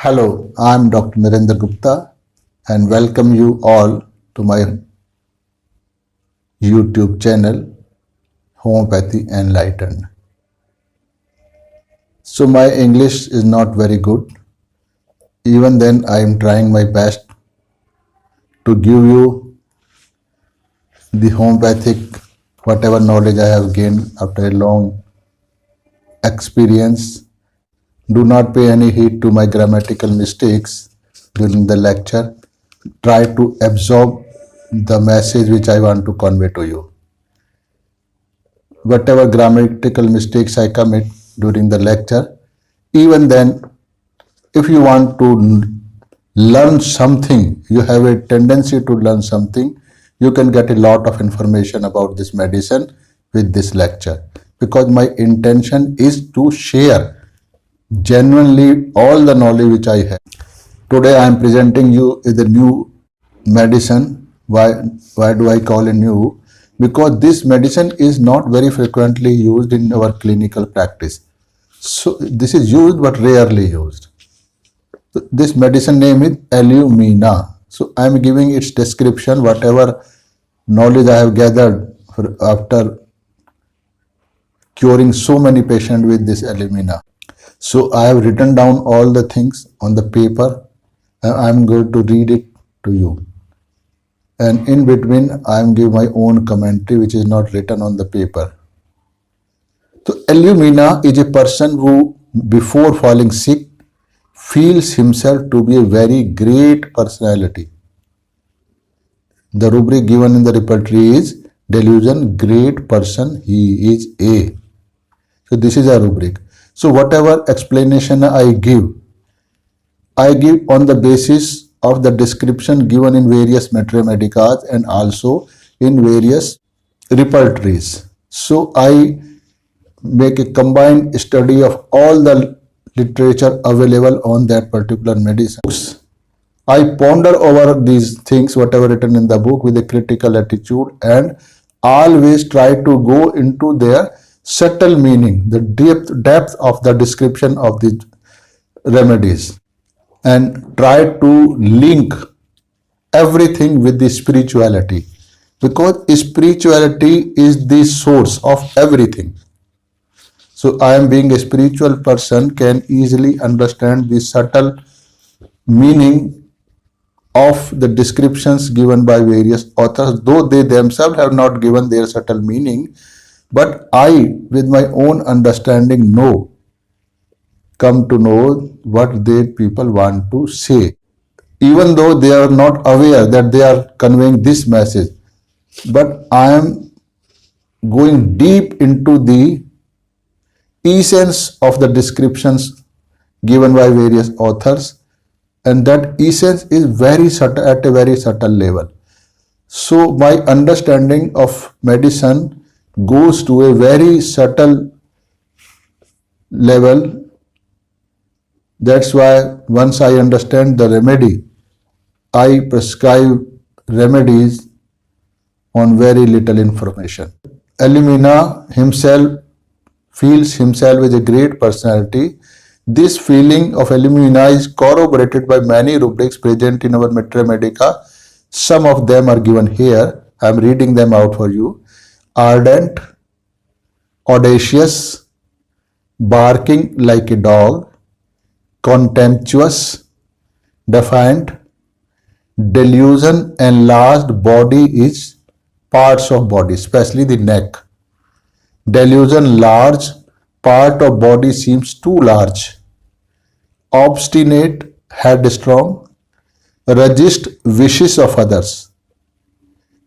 Hello, I'm Dr. Narendra Gupta and welcome you all to my YouTube channel Homeopathy Enlightened. So my English is not very good. Even then I am trying my best to give you the homeopathic whatever knowledge I have gained after a long experience. Do not pay any heed to my grammatical mistakes during the lecture. Try to absorb the message which I want to convey to you. Whatever grammatical mistakes I commit during the lecture, even then, if you want to learn something, you have a tendency to learn something, you can get a lot of information about this medicine with this lecture. Because my intention is to share genuinely all the knowledge which I have. Today I am presenting you with a new medicine. Why do I call it new? Because this medicine is not very frequently used in our clinical practice. So this is used but rarely used. So this medicine name is Illumina. So I am giving its description, whatever knowledge I have gathered after curing so many patients with this Illumina. So I have written down all the things on the paper and I am going to read it to you. And in between I am giving my own commentary which is not written on the paper. So Illumina is a person who before falling sick feels himself to be a very great personality. The rubric given in the repertory is delusion, great person, he is A. So this is a rubric. So whatever explanation I give on the basis of the description given in various Mater Medicas and also in various repertories. So I make a combined study of all the literature available on that particular medicine. I ponder over these things, whatever written in the book, with a critical attitude and always try to go into their subtle meaning, the depth of the description of the remedies, and try to link everything with the spirituality, because spirituality is the source of everything. So I am being a spiritual person can easily understand the subtle meaning of the descriptions given by various authors, though they themselves have not given their subtle meaning, but I, with my own understanding, come to know what they people want to say. Even though they are not aware that they are conveying this message, but I am going deep into the essence of the descriptions given by various authors, and that essence is very subtle, at a very subtle level. So my understanding of medicine goes to a very subtle level. That's why once I understand the remedy, I prescribe remedies on very little information. Illumina himself feels himself as a great personality. This feeling of Illumina is corroborated by many rubrics present in our Mater Medica. Some of them are given here. I am reading them out for you. Ardent, audacious, barking like a dog, contemptuous, defiant, delusion, enlarged body is parts of body, especially the neck. Delusion, large part of body seems too large. Obstinate, headstrong, resist wishes of others.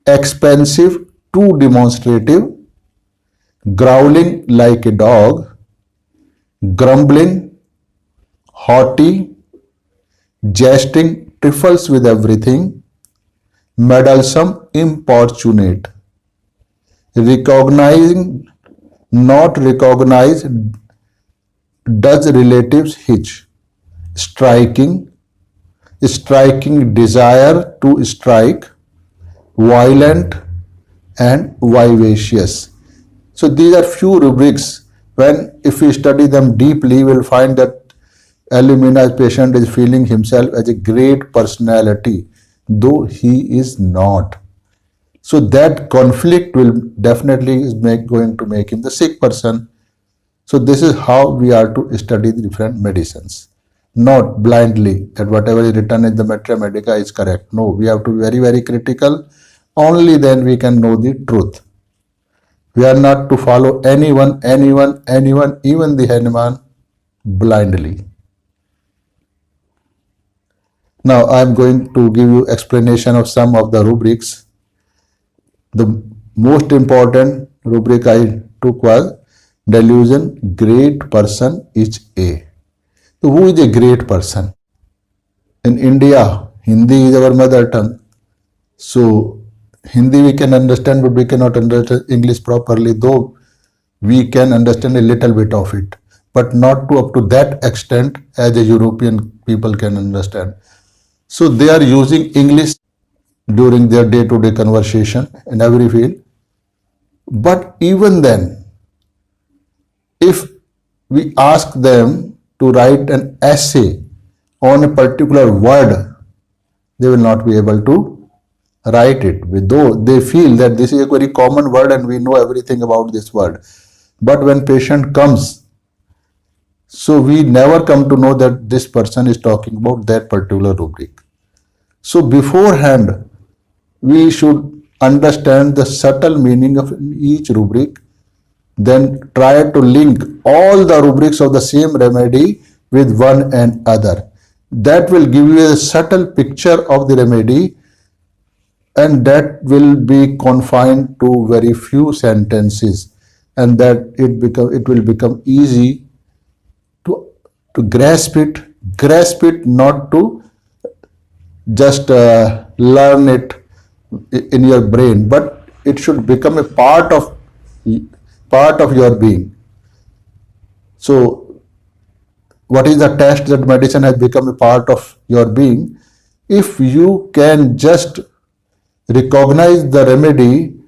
Expensive, too demonstrative, growling like a dog, grumbling, haughty, jesting, trifles with everything, meddlesome, importunate, recognizing, not recognize, does relatives hitch, striking, desire to strike, violent, and vivacious. So these are few rubrics. When if we study them deeply, we will find that Alumina patient is feeling himself as a great personality, though he is not. So that conflict will definitely is going to make him the sick person. So this is how we are to study the different medicines. Not blindly that whatever is written in the Materia Medica is correct. No, we have to be very, very critical. Only then we can know the truth. We are not to follow anyone, even the Hanuman blindly. Now I am going to give you explanation of some of the rubrics. The most important rubric I took was delusion, great person is A. So who is a great person? In India, Hindi is our mother tongue. So Hindi we can understand, but we cannot understand English properly, though we can understand a little bit of it, but not to up to that extent as a European people can understand. So they are using English during their day-to-day conversation in every field. But even then, if we ask them to write an essay on a particular word, they will not be able to write it, though they feel that this is a very common word and we know everything about this word. But when patient comes, so we never come to know that this person is talking about that particular rubric. So beforehand, we should understand the subtle meaning of each rubric, then try to link all the rubrics of the same remedy with one and other. That will give you a subtle picture of the remedy, and that will be confined to very few sentences, and that it will become easy to grasp it, not to just learn it in your brain, but it should become a part of your being. So what is the test that medicine has become a part of your being? If you can just recognize the remedy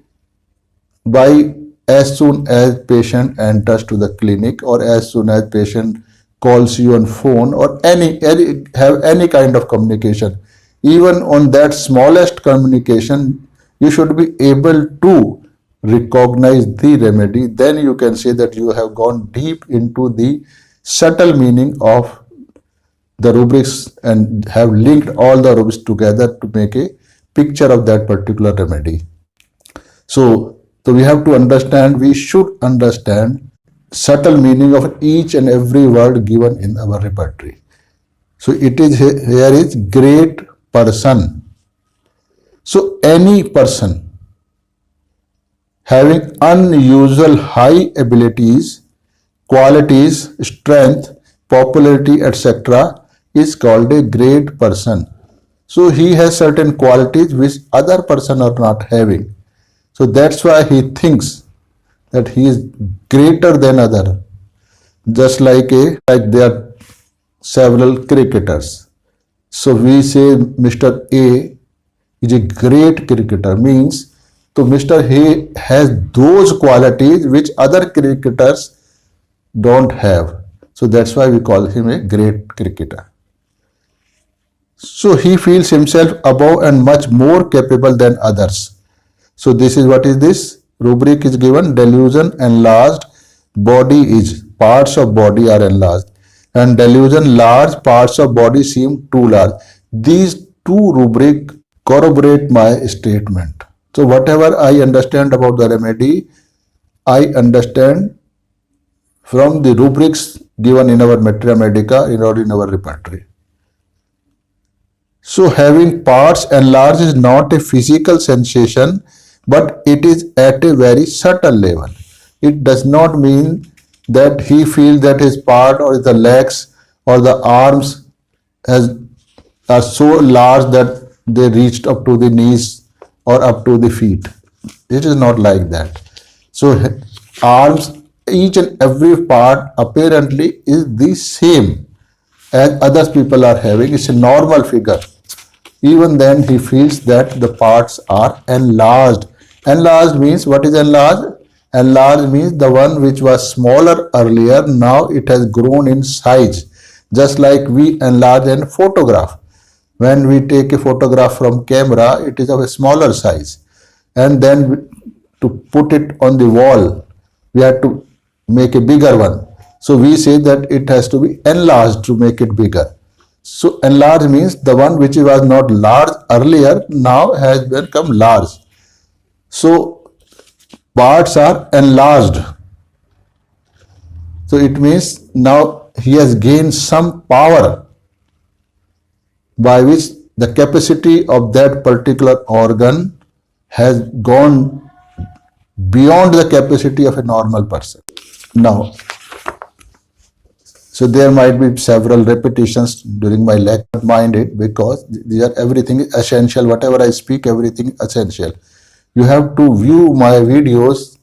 by as soon as patient enters to the clinic, or as soon as patient calls you on phone, or have any kind of communication, even on that smallest communication, you should be able to recognize the remedy. Then you can say that you have gone deep into the subtle meaning of the rubrics and have linked all the rubrics together to make a picture of that particular remedy. So we have to understand, we should understand subtle meaning of each and every word given in our repertory. So it is here is great person. So any person having unusual high abilities, qualities, strength, popularity, etc. is called a great person. So he has certain qualities which other person are not having. So that's why he thinks that he is greater than other. Just like there are several cricketers. So we say Mr. A is a great cricketer, means so Mr. A has those qualities which other cricketers don't have. So that's why we call him a great cricketer. So he feels himself above and much more capable than others. So this is what is this? Rubric is given, delusion enlarged, body is, parts of body are enlarged, and delusion large, parts of body seem too large. These two rubric corroborate my statement. So whatever I understand about the remedy, I understand from the rubrics given in our Materia Medica in our repertory. So having parts enlarged is not a physical sensation, but it is at a very subtle level. It does not mean that he feels that his part or the legs or the arms are so large that they reached up to the knees or up to the feet. It is not like that. So arms, each and every part apparently is the same as other people are having. It's a normal figure. Even then he feels that the parts are enlarged. Enlarged means, what is enlarged? Enlarged means the one which was smaller earlier, now it has grown in size. Just like we enlarge a photograph. When we take a photograph from camera, it is of a smaller size. And then to put it on the wall, we have to make a bigger one. So we say that it has to be enlarged to make it bigger. So enlarged means the one which was not large earlier now has become large. So parts are enlarged. So it means now he has gained some power by which the capacity of that particular organ has gone beyond the capacity of a normal person. Now, so there might be several repetitions during my lecture. Mind it, because these are everything is essential. Whatever I speak, everything is essential. You have to view my videos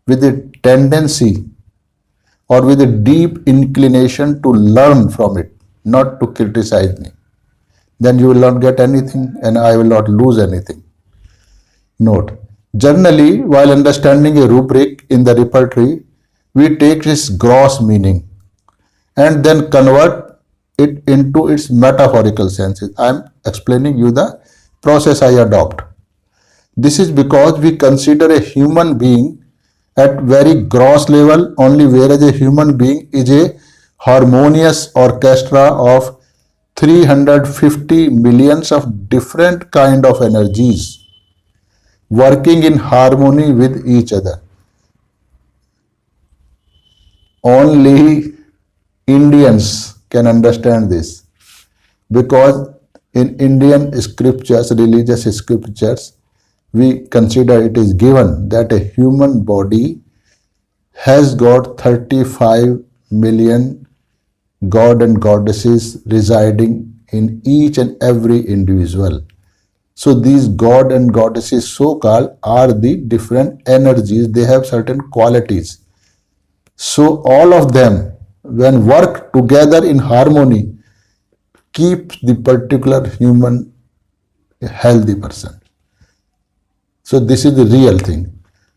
with a tendency or with a deep inclination to learn from it, not to criticize me. Then you will not get anything and I will not lose anything. Note, generally, while understanding a rubric in the repertory, we take its gross meaning and then convert it into its metaphorical senses. I am explaining you the process I adopt. This is because we consider a human being at very gross level only, whereas a human being is a harmonious orchestra of 350 millions of different kind of energies working in harmony with each other. Only Indians can understand this, because in Indian scriptures, religious scriptures, we consider it is given that a human body has got 35 million god and goddesses residing in each and every individual. So these god and goddesses, so-called, are the different energies. They have certain qualities. So all of them, when work together in harmony, keep the particular human a healthy person. So this is the real thing.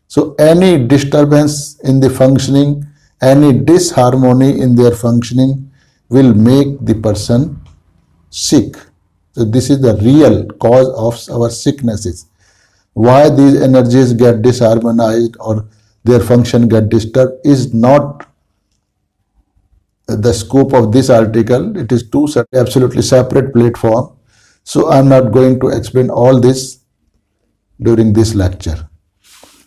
So any disturbance in the functioning, any disharmony in their functioning will make the person sick. So this is the real cause of our sicknesses. Why these energies get disharmonized or their function get disturbed is not the scope of this article. It is two absolutely separate platform. So I'm not going to explain all this during this lecture.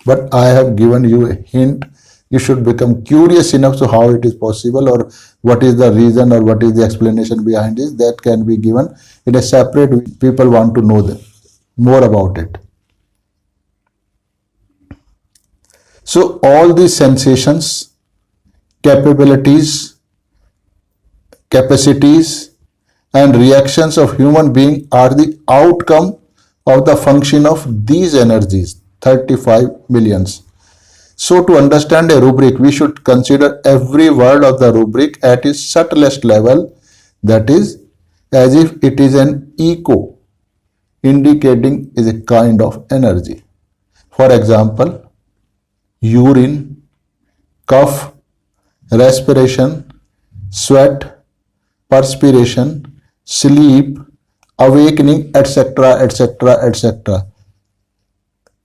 But I have given you a hint. You should become curious enough to how it is possible, or what is the reason, or what is the explanation behind this. That can be given in a separate way. People want to know more about it. So all these sensations, capabilities, capacities and reactions of human being are the outcome of the function of these energies, 35 millions. So to understand a rubric, we should consider every word of the rubric at its subtlest level, that is, as if it is an echo, indicating is a kind of energy. For example, urine, cough, respiration, sweat, perspiration, sleep, awakening, etc., etc., etc.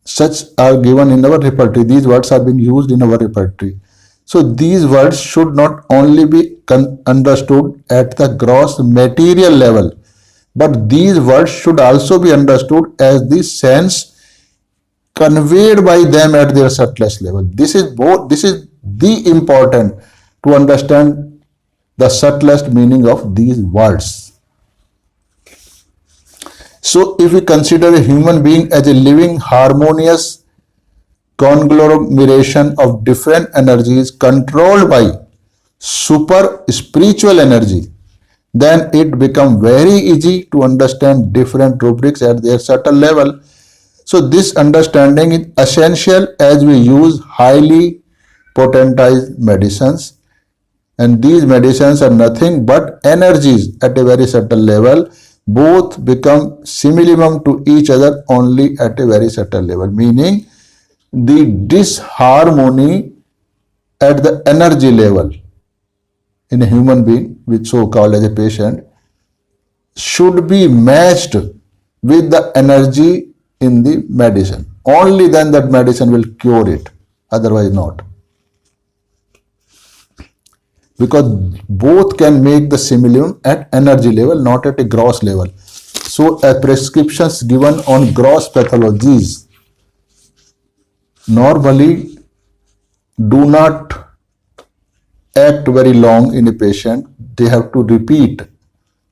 Such are given in our repertory. These words are being used in our repertory. So these words should not only be understood at the gross material level, but these words should also be understood as the sense conveyed by them at their subtlest level. This is the important to understand the subtlest meaning of these words. So if we consider a human being as a living, harmonious conglomeration of different energies controlled by super spiritual energy, then it becomes very easy to understand different rubrics at their subtle level. So this understanding is essential as we use highly potentized medicines, and these medicines are nothing but energies at a very subtle level. Both become similimum to each other only at a very subtle level, meaning the disharmony at the energy level in a human being, which so called as a patient, should be matched with the energy in the medicine. Only then that medicine will cure it, otherwise not. Because both can make the simillimum at energy level, not at a gross level. So prescriptions given on gross pathologies normally do not act very long in a patient. They have to repeat.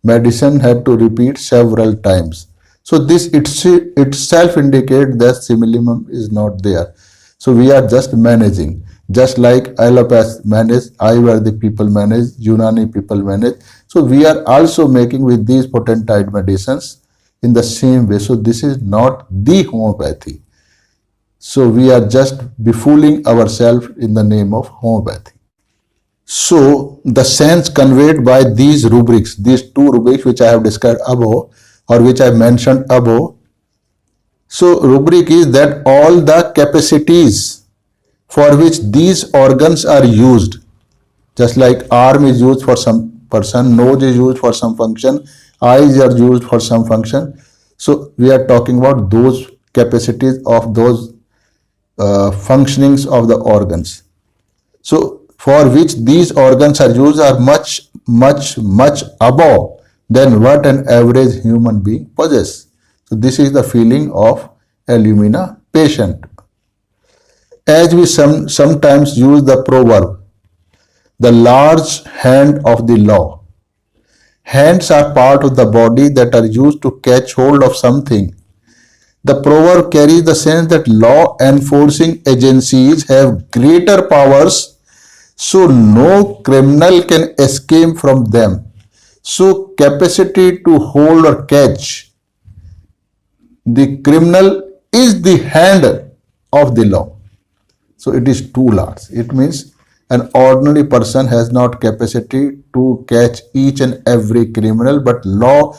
Medicine had to repeat several times. So this itself indicates that simillimum is not there. So we are just managing. Just like allopath manage, Ayurvedic people manage, Unani people manage. So we are also making with these potentide medicines in the same way. So this is not the homeopathy. So we are just befooling ourselves in the name of homeopathy. So the sense conveyed by these rubrics, these two rubrics which I have described above or which I mentioned above. So rubric is that all the capacities for which these organs are used, just like arm is used for some person, nose is used for some function, eyes are used for some function. So we are talking about those capacities of those functionings of the organs. So for which these organs are used are much above than what an average human being possesses. So this is the feeling of Illumina patient. As we sometimes use the proverb, the large hand of the law. Hands are part of the body that are used to catch hold of something. The proverb carries the sense that law enforcing agencies have greater powers, so no criminal can escape from them. So capacity to hold or catch the criminal is the hand of the law. So it is too large. It means an ordinary person has not capacity to catch each and every criminal, but law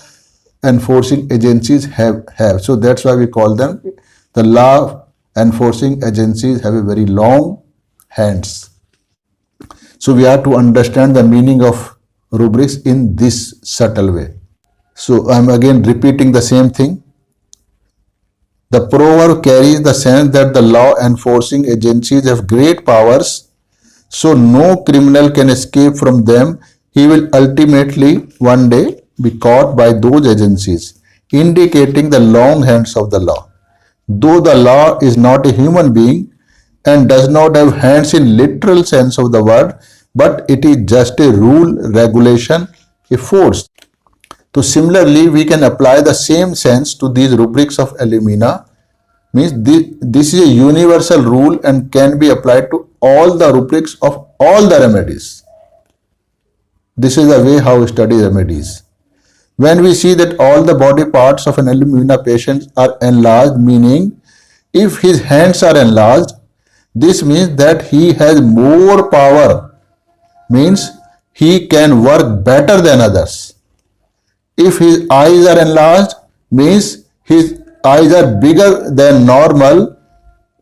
enforcing agencies have. So that's why we call them the law enforcing agencies have a very long hands. So we have to understand the meaning of rubrics in this subtle way. So I'm again repeating the same thing. The proverb carries the sense that the law enforcing agencies have great powers, so no criminal can escape from them. He will ultimately one day be caught by those agencies, indicating the long hands of the law. Though the law is not a human being and does not have hands in literal sense of the word, but it is just a rule, regulation, a force. So similarly, we can apply the same sense to these rubrics of Illumina. Means this is a universal rule and can be applied to all the rubrics of all the remedies. This is the way how we study remedies. When we see that all the body parts of an Illumina patient are enlarged, meaning if his hands are enlarged, this means that he has more power, means he can work better than others. If his eyes are enlarged, means his eyes are bigger than normal,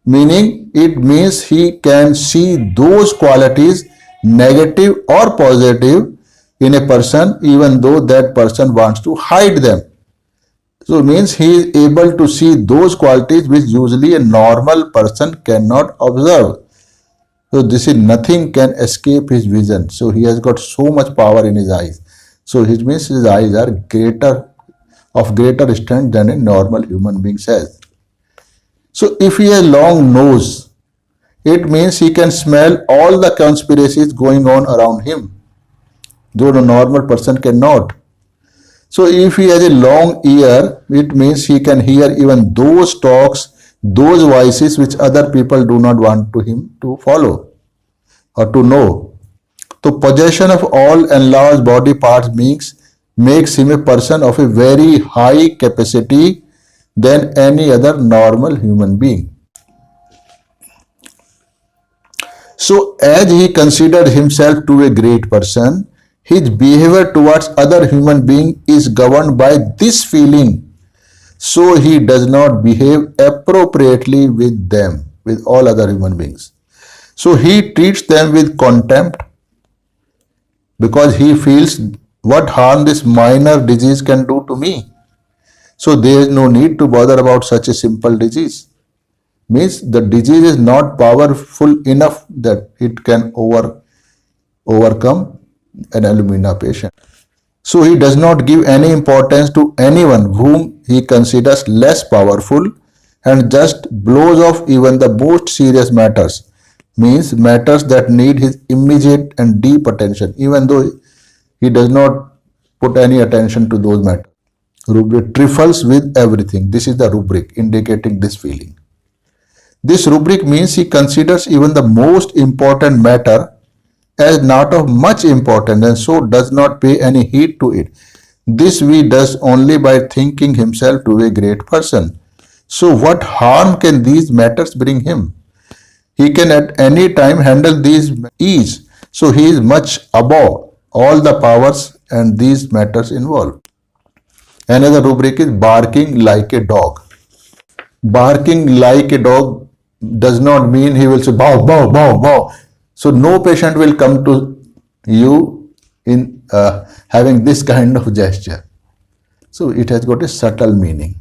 meaning it means he can see those qualities, negative or positive, in a person even though that person wants to hide them. So it means he is able to see those qualities which usually a normal person cannot observe. So this is nothing can escape his vision. So he has got so much power in his eyes. So it means his eyes are of greater strength than a normal human being has. So if he has long nose, it means he can smell all the conspiracies going on around him, though a normal person cannot. So if he has a long ear, it means he can hear even those talks, those voices which other people do not want to him to follow or to know. So possession of all enlarged body parts makes him a person of a very high capacity than any other normal human being. So as he considered himself to be a great person, his behavior towards other human beings is governed by this feeling. So he does not behave appropriately with them, with all other human beings. So he treats them with contempt. because he feels what harm this minor disease can do to me. So there is no need to bother about such a simple disease. Means the disease is not powerful enough that it can overcome an alumina patient. So he does not give any importance to anyone whom he considers less powerful and just blows off even the most serious matters. Means matters that need his immediate and deep attention, even though he does not put any attention to those matters. Rubric trifles with everything. This is the rubric indicating this feeling. This rubric means he considers even the most important matter as not of much importance and so does not pay any heed to it. This he does only by thinking himself to be a great person. So what harm can these matters bring him? He can at any time handle these ease. So he is much above all the powers and these matters involved. Another rubric is barking like a dog. Barking like a dog does not mean he will say bow, bow, bow, bow. So no patient will come to you in having this kind of gesture. So it has got a subtle meaning.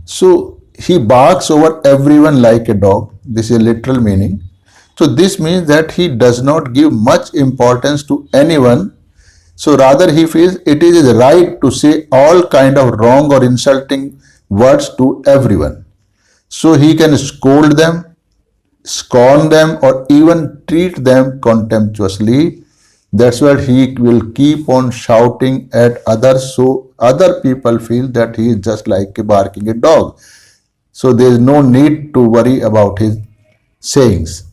So he barks over everyone like a dog. This is a literal meaning. So this means that he does not give much importance to anyone. So rather he feels it is his right to say all kind of wrong or insulting words to everyone. So he can scold them, scorn them, or even treat them contemptuously. That's why he will keep on shouting at others so other people feel that he is just like a barking a dog. So there is no need to worry about his sayings.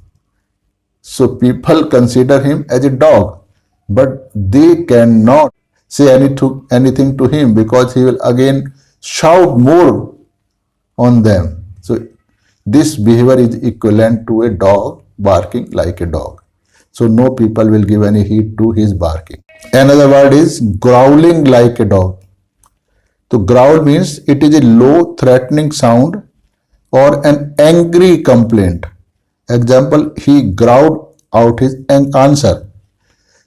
So people consider him as a dog, but they cannot say anything to him because he will again shout more on them. So this behavior is equivalent to a dog barking like a dog. So no people will give any heed to his barking. Another word is growling like a dog. So growl means it is a low threatening sound or an angry complaint. Example, he growled out his answer.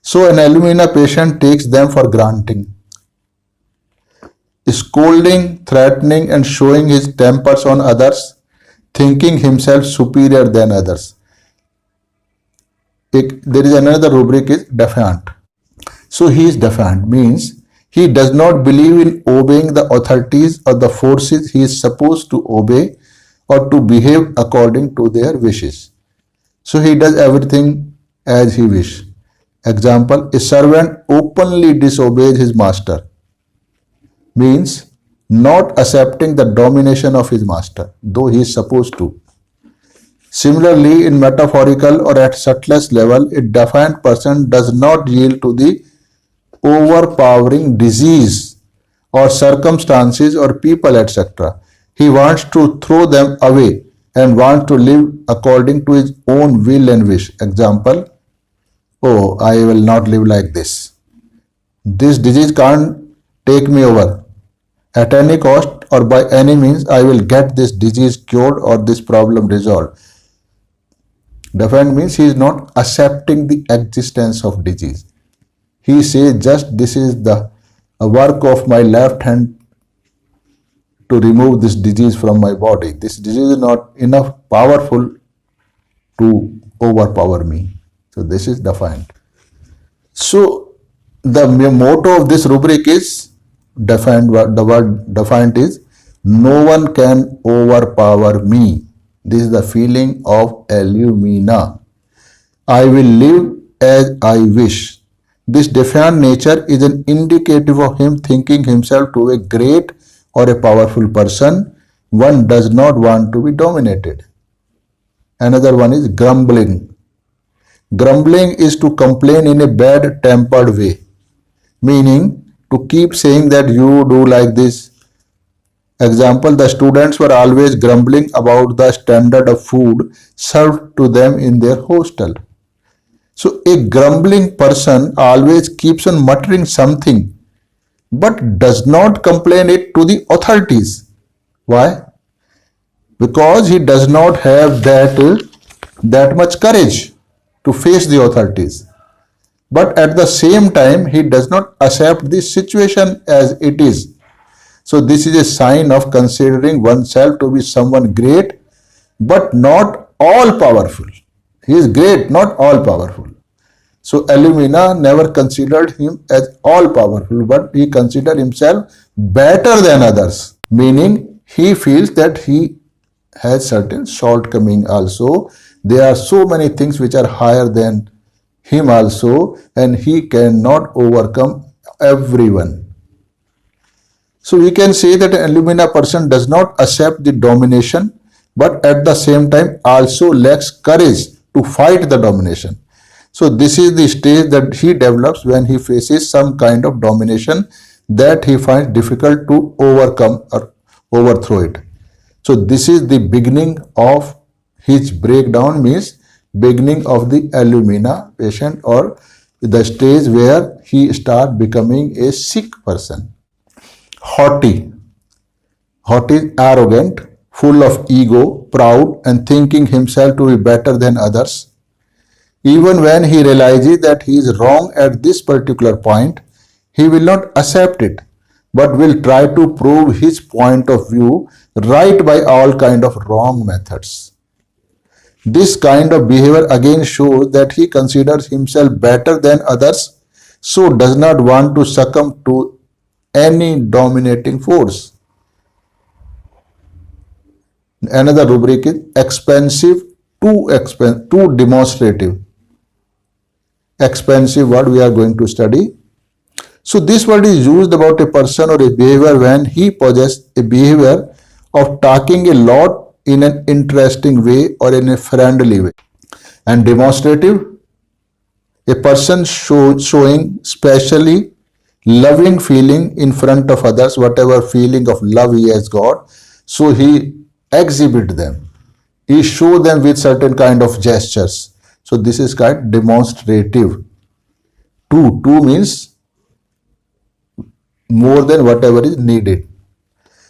So an alumina patient takes them for granting. Scolding, threatening and showing his tempers on others, thinking himself superior than others. There is another rubric is defiant. So he is defiant means he does not believe in obeying the authorities or the forces he is supposed to obey or to behave according to their wishes. So he does everything as he wishes. Example, a servant openly disobeys his master. Means not accepting the domination of his master, though he is supposed to. Similarly, in metaphorical or at subtlest level, a defiant person does not yield to the overpowering disease or circumstances or people, etc. He wants to throw them away and wants to live according to his own will and wish. Example, oh, I will not live like this. This disease can't take me over. At any cost or by any means, I will get this disease cured or this problem resolved. Defiant means he is not accepting the existence of disease. He says just this is the work of my left hand to remove this disease from my body. This disease is not enough powerful to overpower me. So this is defiant. So the motto of this rubric is defiant. The word defiant is no one can overpower me. This is the feeling of alumina. I will live as I wish. This defiant nature is an indicative of him thinking himself to be a great or a powerful person. One does not want to be dominated. Another one is grumbling. Grumbling is to complain in a bad-tempered way, meaning to keep saying that you do like this. Example, the students were always grumbling about the standard of food served to them in their hostel. So a grumbling person always keeps on muttering something but does not complain it to the authorities. Why? Because he does not have that much courage to face the authorities. but at the same time he does not accept the situation as it is. So this is a sign of considering oneself to be someone great but not all powerful. He is great, not all powerful. So Illumina never considered him as all powerful, but he considered himself better than others, meaning he feels that he has certain shortcoming also. There are so many things which are higher than him also, and he cannot overcome everyone. So we can say that an Illumina person does not accept the domination, but at the same time also lacks courage to fight the domination. So this is the stage that he develops when he faces some kind of domination that he finds difficult to overcome or overthrow it. So this is the beginning of his breakdown, means beginning of the Illumina patient, or the stage where he start becoming a sick person. Haughty. Haughty is arrogant, full of ego, proud, and thinking himself to be better than others. Even when he realizes that he is wrong at this particular point, he will not accept it, but will try to prove his point of view right by all kind of wrong methods. This kind of behavior again shows that he considers himself better than others, so does not want to succumb to any dominating force. Another rubric is expensive, too demonstrative. Expensive word we are going to study. So this word is used about a person or a behavior when he possesses a behavior of talking a lot in an interesting way or in a friendly way. And demonstrative, a person showing specially loving feeling in front of others, whatever feeling of love he has got, so he exhibit them. He show them with certain kind of gestures. So this is called demonstrative. Two means more than whatever is needed.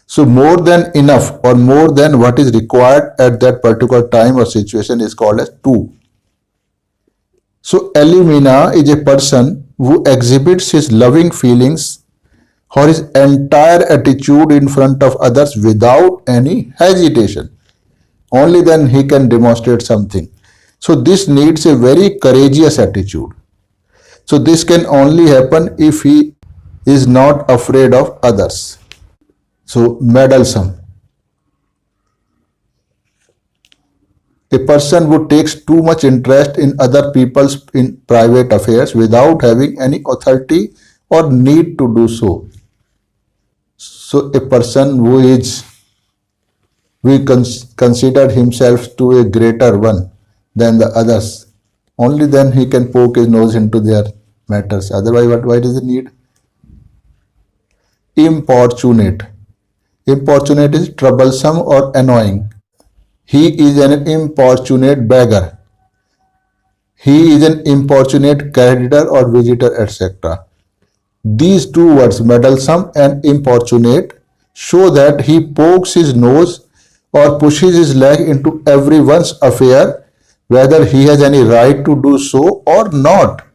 So more than enough or more than what is required at that particular time or situation is called as two. So Illumina is a person who exhibits his loving feelings or his entire attitude in front of others without any hesitation. Only then he can demonstrate something. So this needs a very courageous attitude. So this can only happen if he is not afraid of others. So meddlesome. A person who takes too much interest in other people's in private affairs without having any authority or need to do so. So a person who is, we consider himself to a greater one than the others, only then he can poke his nose into their matters. Otherwise, why does he need? Importunate. Importunate is troublesome or annoying. He is an importunate beggar. He is an importunate creditor or visitor, etc. These two words, meddlesome and importunate, show that he pokes his nose or pushes his leg into everyone's affair, whether he has any right to do so or not.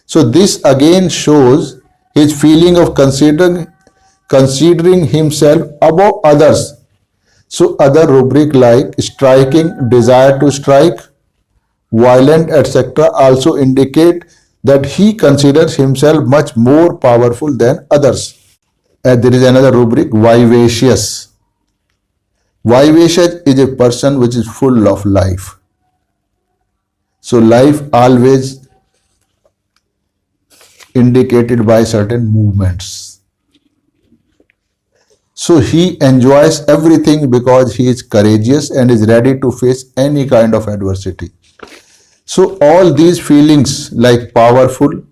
So this again shows his feeling of considering himself above others. So other rubric like striking, desire to strike, violent, etc. also indicate that he considers himself much more powerful than others. And there is another rubric, vivacious. Vivacious is a person which is full of life. So life always indicated by certain movements. So he enjoys everything because he is courageous and is ready to face any kind of adversity. So all these feelings like powerful,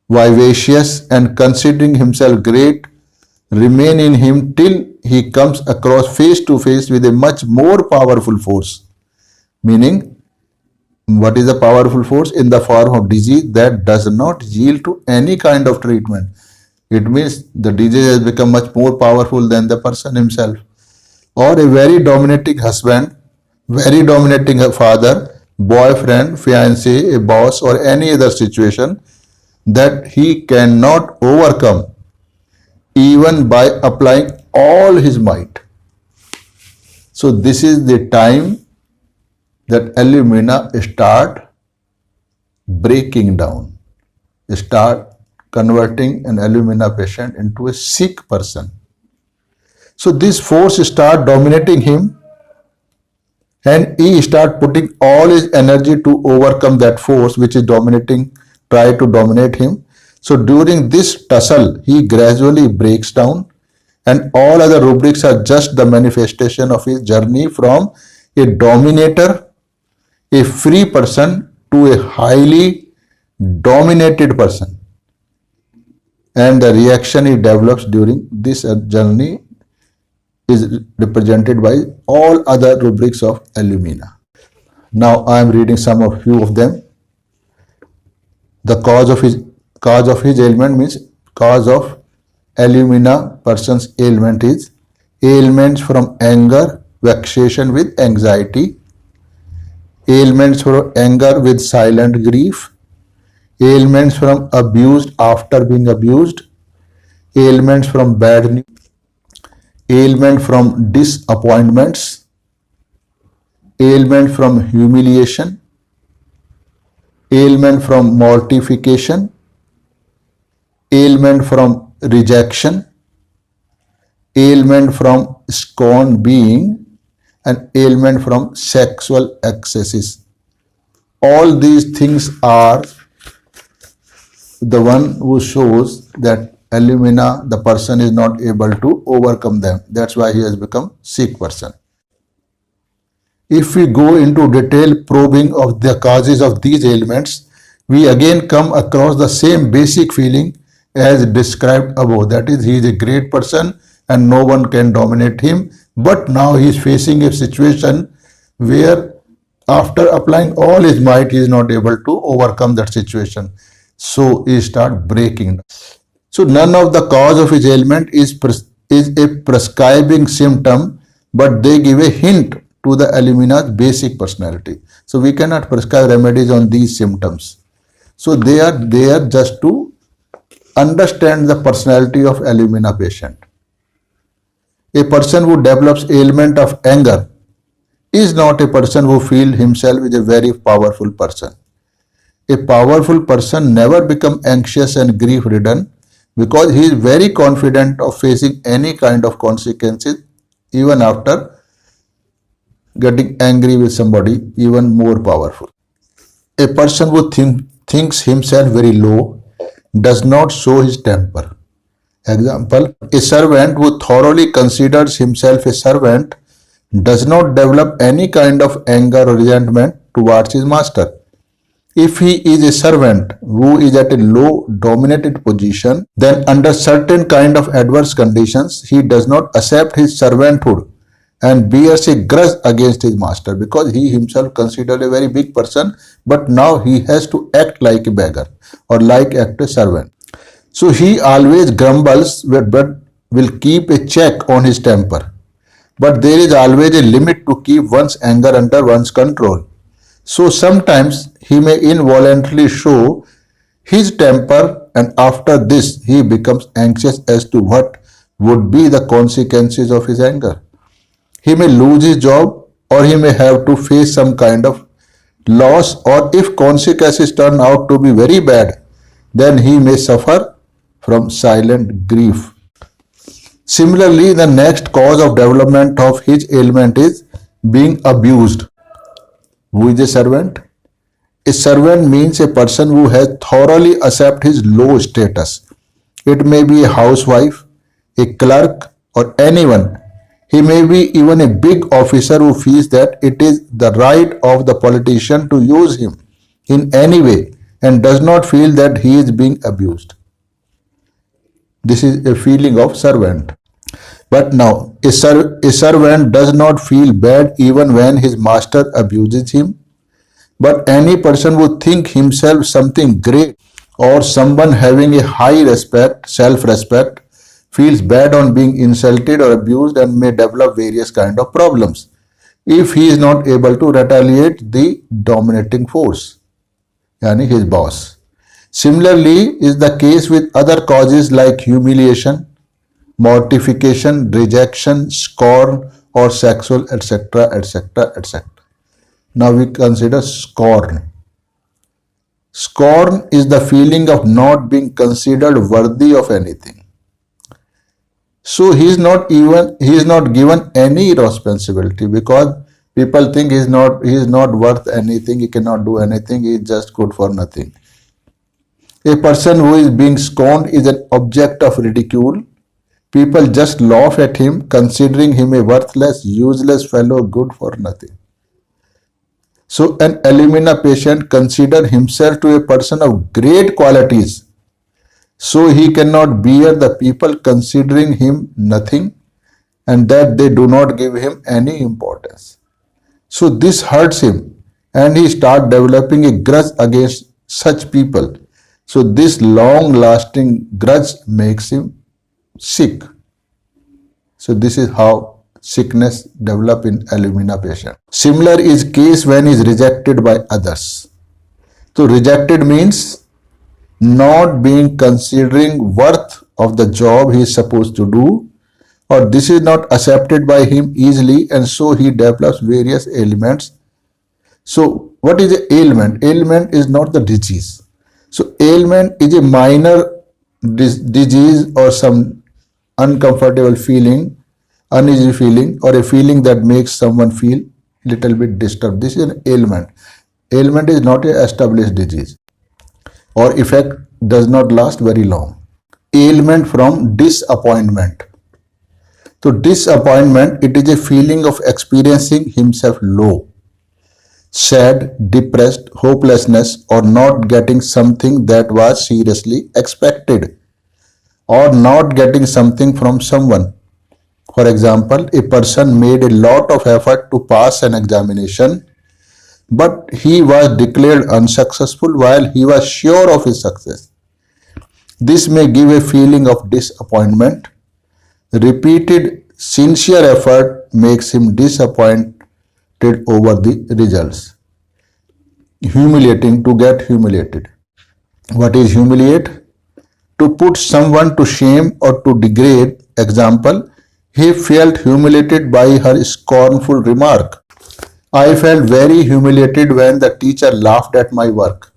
vivacious and considering himself great remain in him till he comes across face to face with a much more powerful force. Meaning, what is the powerful force? In the form of disease that does not yield to any kind of treatment. It means the disease has become much more powerful than the person himself. Or a very dominating husband, very dominating father, boyfriend, fiancé, a boss, or any other situation that he cannot overcome even by applying all his might. So this is the time that Illumina start breaking down, start converting an Illumina patient into a sick person. So this force start dominating him, and he start putting all his energy to overcome that force which is dominating, try to dominate him. So during this tussle, he gradually breaks down, and all other rubrics are just the manifestation of his journey from a dominator, a free person, to a highly dominated person. And the reaction he develops during this journey is represented by all other rubrics of Illumina. Now I am reading some of few of them. The cause of his ailment means cause of Illumina person's ailment is ailments from anger, vexation with anxiety, ailments from anger with silent grief, ailments from abused after being abused, ailments from bad news, ailment from disappointments, ailment from humiliation, ailment from mortification, ailment from rejection, ailment from scorn being, and ailment from sexual excesses. All these things are the one who shows that Illumina, the person is not able to overcome them. That's why he has become sick person. If we go into detailed probing of the causes of these ailments, we again come across the same basic feeling as described above. That is, he is a great person and no one can dominate him. But now he is facing a situation where after applying all his might, he is not able to overcome that situation. So he starts breaking. So none of the cause of his ailment is a prescribing symptom, but they give a hint to the Illumina's basic personality. So we cannot prescribe remedies on these symptoms. So they are there just to understand the personality of Illumina patient. A person who develops ailment of anger is not a person who feels himself is a very powerful person. A powerful person never becomes anxious and grief-ridden because he is very confident of facing any kind of consequences even after getting angry with somebody even more powerful. A person who thinks himself very low does not show his temper. Example, a servant who thoroughly considers himself a servant does not develop any kind of anger or resentment towards his master. If he is a servant who is at a low dominated position, then under certain kind of adverse conditions, he does not accept his servanthood and bears a grudge against his master because he himself considered a very big person, but now he has to act like a beggar or like act a servant. So he always grumbles but will keep a check on his temper. But there is always a limit to keep one's anger under one's control. So sometimes he may involuntarily show his temper, and after this he becomes anxious as to what would be the consequences of his anger. He may lose his job or he may have to face some kind of loss, or if consequences turn out to be very bad, then he may suffer from silent grief. Similarly, the next cause of development of his ailment is being abused. Who is a servant? A servant means a person who has thoroughly accepted his low status. It may be a housewife, a clerk, or anyone. He may be even a big officer who feels that it is the right of the politician to use him in any way and does not feel that he is being abused. This is a feeling of servant. But now, a servant does not feel bad even when his master abuses him. But any person who thinks himself something great or someone having a high respect, self-respect, feels bad on being insulted or abused and may develop various kind of problems. if he is not able to retaliate the dominating force, yani his boss. Similarly is the case with other causes like humiliation, mortification, rejection, scorn, or sexual, etc., etc., etc. Now we consider scorn. Scorn is the feeling of not being considered worthy of anything. So he is not given any responsibility because people think he is not worth anything, he cannot do anything, he is just good for nothing. A person who is being scorned is an object of ridicule. People just laugh at him, considering him a worthless, useless fellow, good for nothing. So an Illumina patient considers himself to a person of great qualities. So he cannot bear the people considering him nothing and that they do not give him any importance. So this hurts him and he starts developing a grudge against such people. So this long-lasting grudge makes him sick. So this is how sickness develop in Illumina patient. Similar is case when he is rejected by others. So rejected means not being considering worth of the job he is supposed to do, or this is not accepted by him easily, and so he develops various ailments. So what is an ailment? Ailment is not the disease. So ailment is a minor disease or some uncomfortable feeling, uneasy feeling, or a feeling that makes someone feel little bit disturbed. This is an ailment. Ailment is not an established disease, or effect does not last very long. Ailment from disappointment. So disappointment, it is a feeling of experiencing himself low, sad, depressed, hopelessness, or not getting something that was seriously expected, or not getting something from someone. For example, a person made a lot of effort to pass an examination, but he was declared unsuccessful while he was sure of his success. This may give a feeling of disappointment. Repeated sincere effort makes him disappointed over the results. Humiliating, to get humiliated. What is humiliate? To put someone to shame or to degrade. Example, he felt humiliated by her scornful remark. I felt very humiliated when the teacher laughed at my work.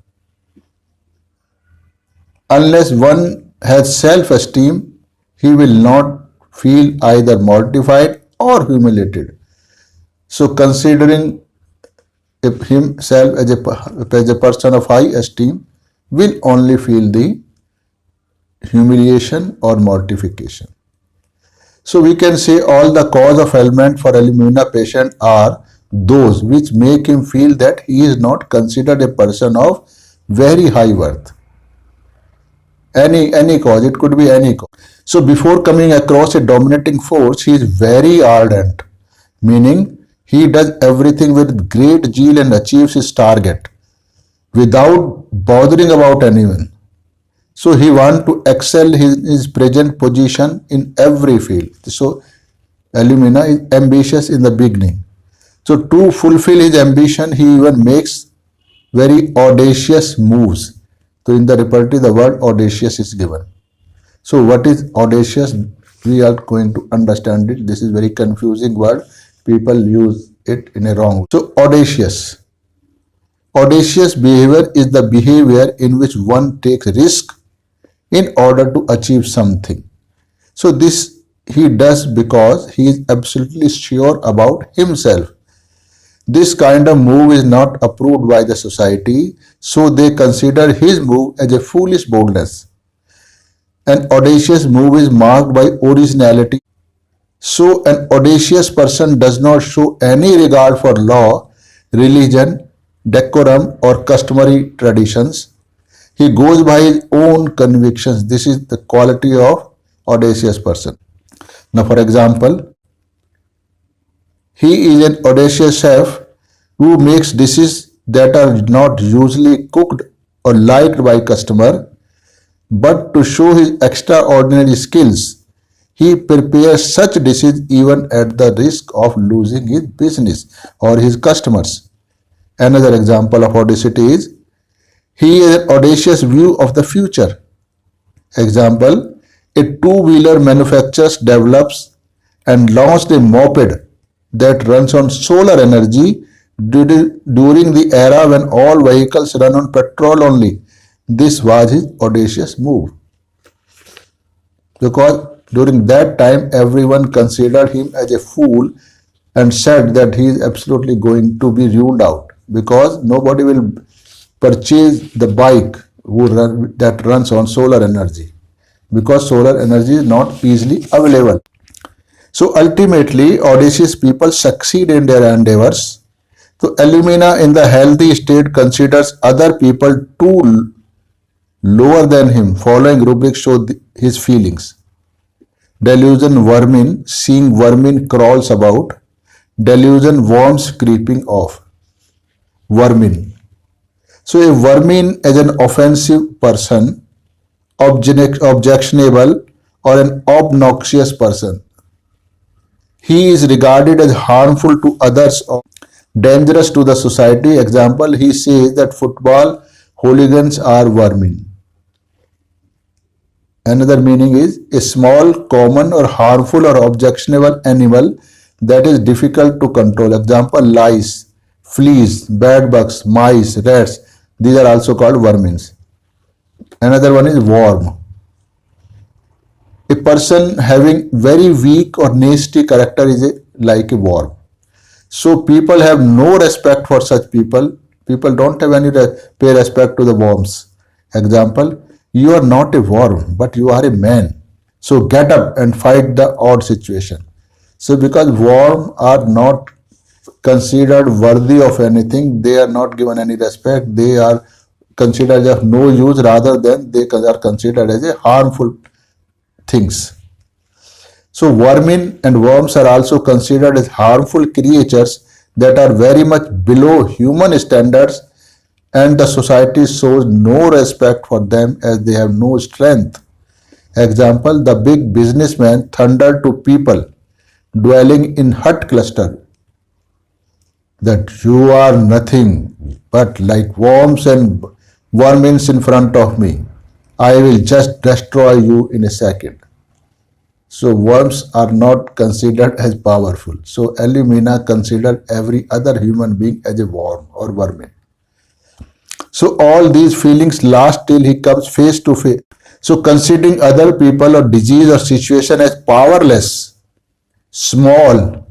Unless one has self-esteem, he will not feel either mortified or humiliated. So considering himself as a person of high esteem, will only feel the humiliation or mortification. So we can say all the cause of ailment for Illumina patient are those which make him feel that he is not considered a person of very high worth. Any cause, it could be any cause. So before coming across a dominating force, he is very ardent, meaning he does everything with great zeal and achieves his target without bothering about anyone. So he wants to excel his present position in every field. So Illumina is ambitious in the beginning. So to fulfill his ambition, he even makes very audacious moves. So in the repertory, the word audacious is given. So what is audacious? We are going to understand it. This is very confusing word. People use it in a wrong way. So audacious. Audacious behavior is the behavior in which one takes risk in order to achieve something. So this he does because he is absolutely sure about himself. This kind of move is not approved by the society, so they consider his move as a foolish boldness. An audacious move is marked by originality. So an audacious person does not show any regard for law, religion, decorum, or customary traditions. He goes by his own convictions. This is the quality of audacious person. Now, for example, he is an audacious chef who makes dishes that are not usually cooked or liked by customer, but to show his extraordinary skills, He prepares such dishes even at the risk of losing his business or his customers. Another example of audacity is he has an audacious view of the future. Example, a two-wheeler manufacturer develops and launched a moped that runs on solar energy during the era when all vehicles run on petrol only. This was his audacious move because during that time everyone considered him as a fool and said that he is absolutely going to be ruled out because nobody will purchase the bike that runs on solar energy because solar energy is not easily available. So ultimately, audacious people succeed in their endeavors. So Illumina in the healthy state considers other people too lower than him. Following rubric show his feelings. Delusion vermin, seeing vermin crawls about. Delusion worms creeping off. Vermin. So a vermin is an offensive person, objectionable, or an obnoxious person. He is regarded as harmful to others or dangerous to the society. Example, he says that football hooligans are vermin. Another meaning is a small, common or harmful or objectionable animal that is difficult to control. Example, lice, fleas, bed bugs, mice, rats. These are also called vermins. Another one is worm. A person having very weak or nasty character is like a worm. So people have no respect for such people. People don't have any pay respect to the worms. Example, you are not a worm, but you are a man. So get up and fight the odd situation. So because worms are not considered worthy of anything, they are not given any respect, they are considered as of no use rather than they are considered as a harmful things. So vermin and worms are also considered as harmful creatures that are very much below human standards and the society shows no respect for them as they have no strength. Example, the big businessman thundered to people dwelling in hut cluster that you are nothing but like worms and vermins in front of me. I will just destroy you in a second. So worms are not considered as powerful. So Illumina considered every other human being as a worm or vermin. So all these feelings last till he comes face to face. So considering other people or disease or situation as powerless, small,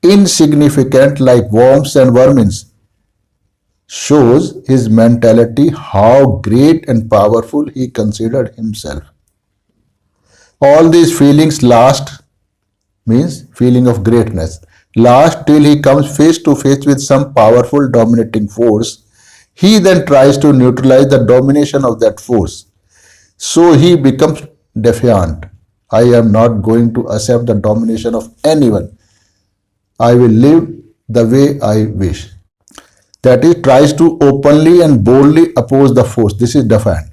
insignificant like worms and vermins shows his mentality how great and powerful he considered himself. All these feelings last means feeling of greatness last till he comes face to face with some powerful dominating force. He then tries to neutralize the domination of that force. So he becomes defiant. I am not going to accept the domination of anyone. I will live the way I wish. That is, tries to openly and boldly oppose the force. This is defiant.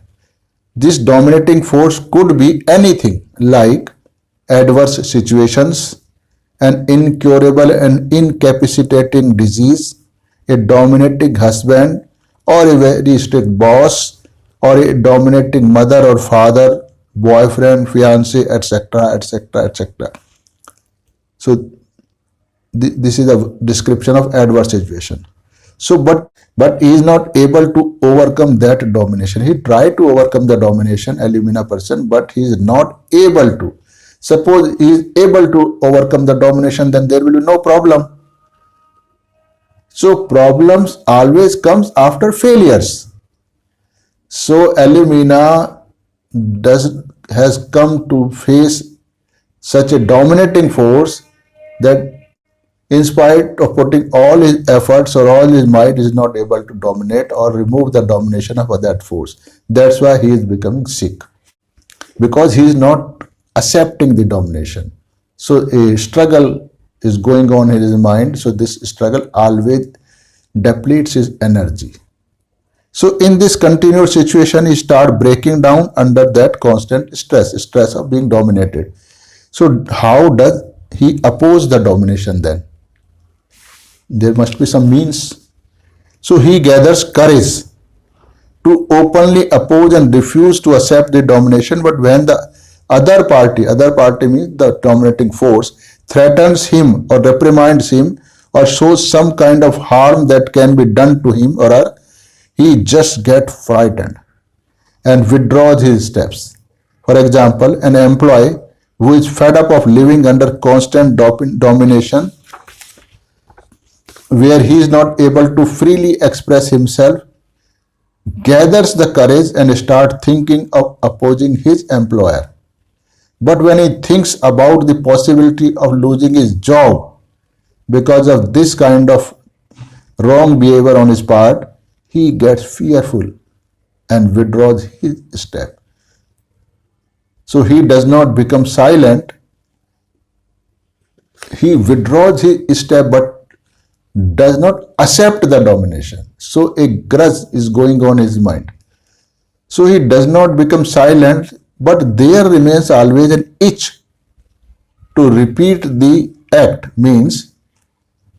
This dominating force could be anything like adverse situations, an incurable and incapacitating disease, a dominating husband, or a very strict boss, or a dominating mother or father, boyfriend, fiance, etc., etc., etc. So this is a description of adverse situation. So, but he is not able to overcome that domination. He tried to overcome the domination, Illumina person, but he is not able to. Suppose he is able to overcome the domination, then there will be no problem. So problems always comes after failures. So Illumina has come to face such a dominating force that in spite of putting all his efforts or all his might, is not able to dominate or remove the domination of that force. That's why he is becoming sick, because he is not accepting the domination. So a struggle is going on in his mind. So this struggle always depletes his energy. So in this continued situation, he starts breaking down under that constant stress of being dominated. So how does he oppose the domination then? There must be some means. So he gathers courage to openly oppose and refuse to accept the domination. But when the other party means the dominating force, threatens him or reprimands him or shows some kind of harm that can be done to him or her, he just gets frightened and withdraws his steps. For example, an employee who is fed up of living under constant domination, where he is not able to freely express himself, gathers the courage and starts thinking of opposing his employer. But when he thinks about the possibility of losing his job because of this kind of wrong behavior on his part, he gets fearful and withdraws his step. So he does not become silent, he withdraws his step but does not accept the domination. So a grudge is going on in his mind. So he does not become silent, but there remains always an itch to repeat the act, means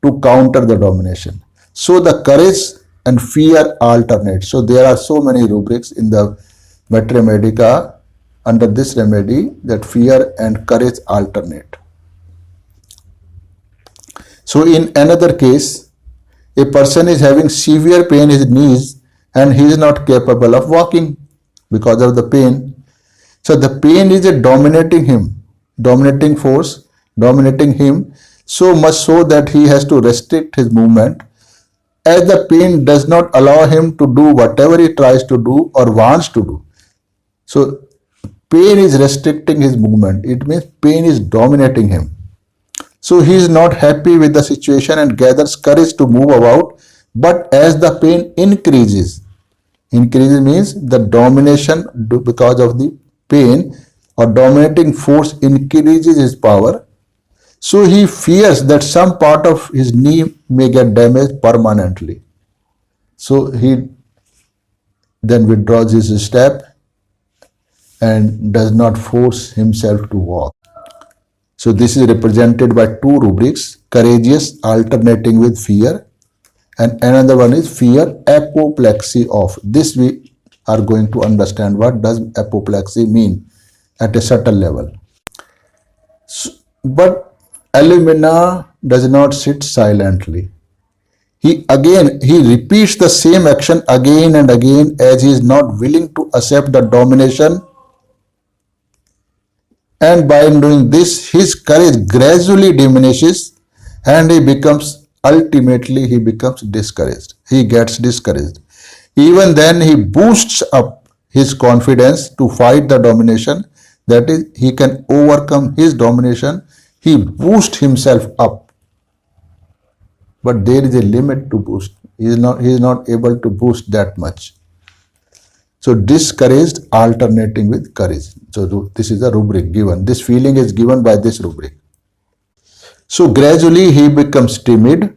to counter the domination. So the courage and fear alternate. So there are so many rubrics in the Maitre Medica under this remedy that fear and courage alternate. So in another case, a person is having severe pain in his knees and he is not capable of walking because of the pain. So the pain is a dominating force, dominating him so much so that he has to restrict his movement, as the pain does not allow him to do whatever he tries to do or wants to do. So pain is restricting his movement. It means pain is dominating him. So he is not happy with the situation and gathers courage to move about. But as the pain increases means the domination because of the pain or dominating force increases his power. So he fears that some part of his knee may get damaged permanently. So he then withdraws his step and does not force himself to walk. So this is represented by two rubrics, courageous alternating with fear, and another one is fear apoplexy of. This we are going to understand what does apoplexy mean at a subtle level. So, but Illumina does not sit silently. He repeats the same action again and again as he is not willing to accept the domination. And by doing this, his courage gradually diminishes and he becomes discouraged. He gets discouraged. Even then, he boosts up his confidence to fight the domination. That is, he can overcome his domination. He boosts himself up. But there is a limit to boost. He is not able to boost that much. So discouraged alternating with courage. So this is a rubric given. This feeling is given by this rubric. So gradually he becomes timid.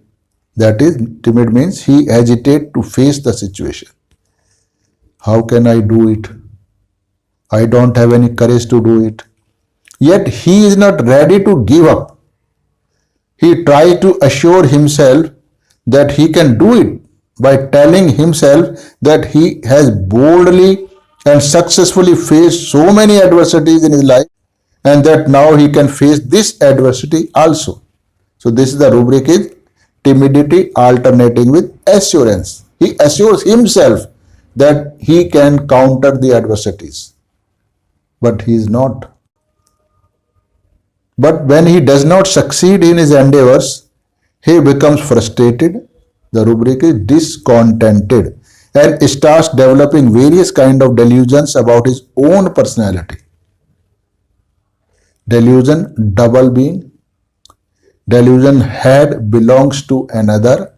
That is, timid means he hesitates to face the situation. How can I do it? I don't have any courage to do it. Yet he is not ready to give up. He tries to assure himself that he can do it by telling himself that he has boldly and successfully faced so many adversities in his life and that now he can face this adversity also. So this is the rubric is timidity alternating with assurance. He assures himself that he can counter the adversities, but he is not. But when he does not succeed in his endeavors, he becomes frustrated. The rubric is discontented and starts developing various kind of delusions about his own personality. Delusion double being, delusion head belongs to another,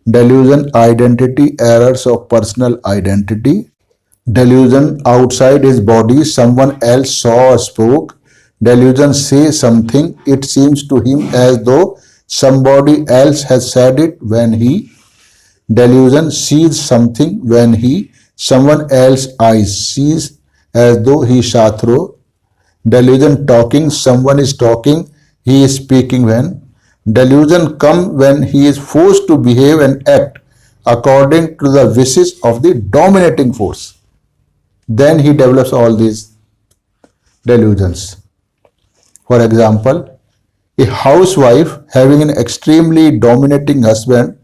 delusion identity errors of personal identity, delusion outside his body someone else saw or spoke, delusion say something it seems to him as though somebody else has said it when he, delusion sees something when he, someone else eyes sees as though he saw through, Delusion talking, someone is talking, he is speaking when. Delusion come when he is forced to behave and act according to the wishes of the dominating force. Then he develops all these delusions. For example, a housewife having an extremely dominating husband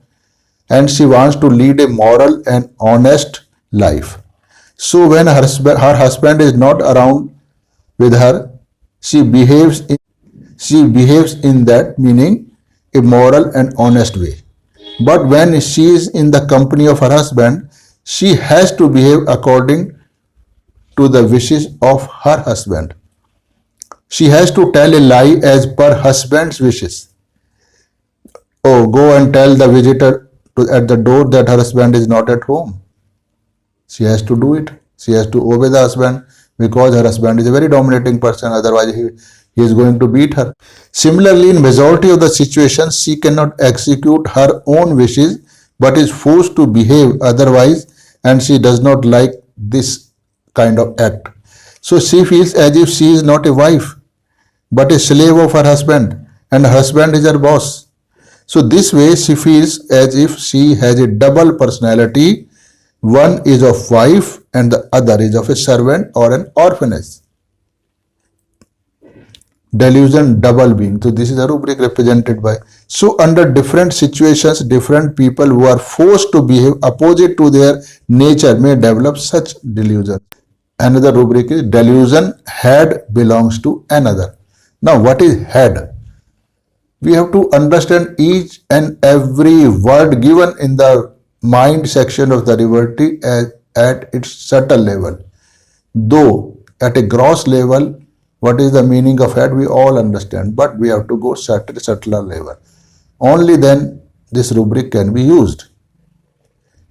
and she wants to lead a moral and honest life. So when her husband is not around with her, she behaves in that meaning a moral and honest way. But when she is in the company of her husband, she has to behave according to the wishes of her husband. She has to tell a lie as per husband's wishes. Oh, go and tell the visitor at the door that her husband is not at home. She has to do it. She has to obey the husband because her husband is a very dominating person. Otherwise, he is going to beat her. Similarly, in majority of the situations, she cannot execute her own wishes but is forced to behave otherwise, and she does not like this kind of act. So she feels as if she is not a wife but a slave of her husband, and her husband is her boss. So this way she feels as if she has a double personality. One is of wife and the other is of a servant or an orphanage. Delusion, double being. So this is a rubric represented by. So under different situations, different people who are forced to behave opposite to their nature may develop such delusion. Another rubric is delusion, head belongs to another. Now what is head? We have to understand each and every word given in the mind section of the liberty at its subtle level. Though at a gross level, what is the meaning of head we all understand, but we have to go subtler level. Only then this rubric can be used.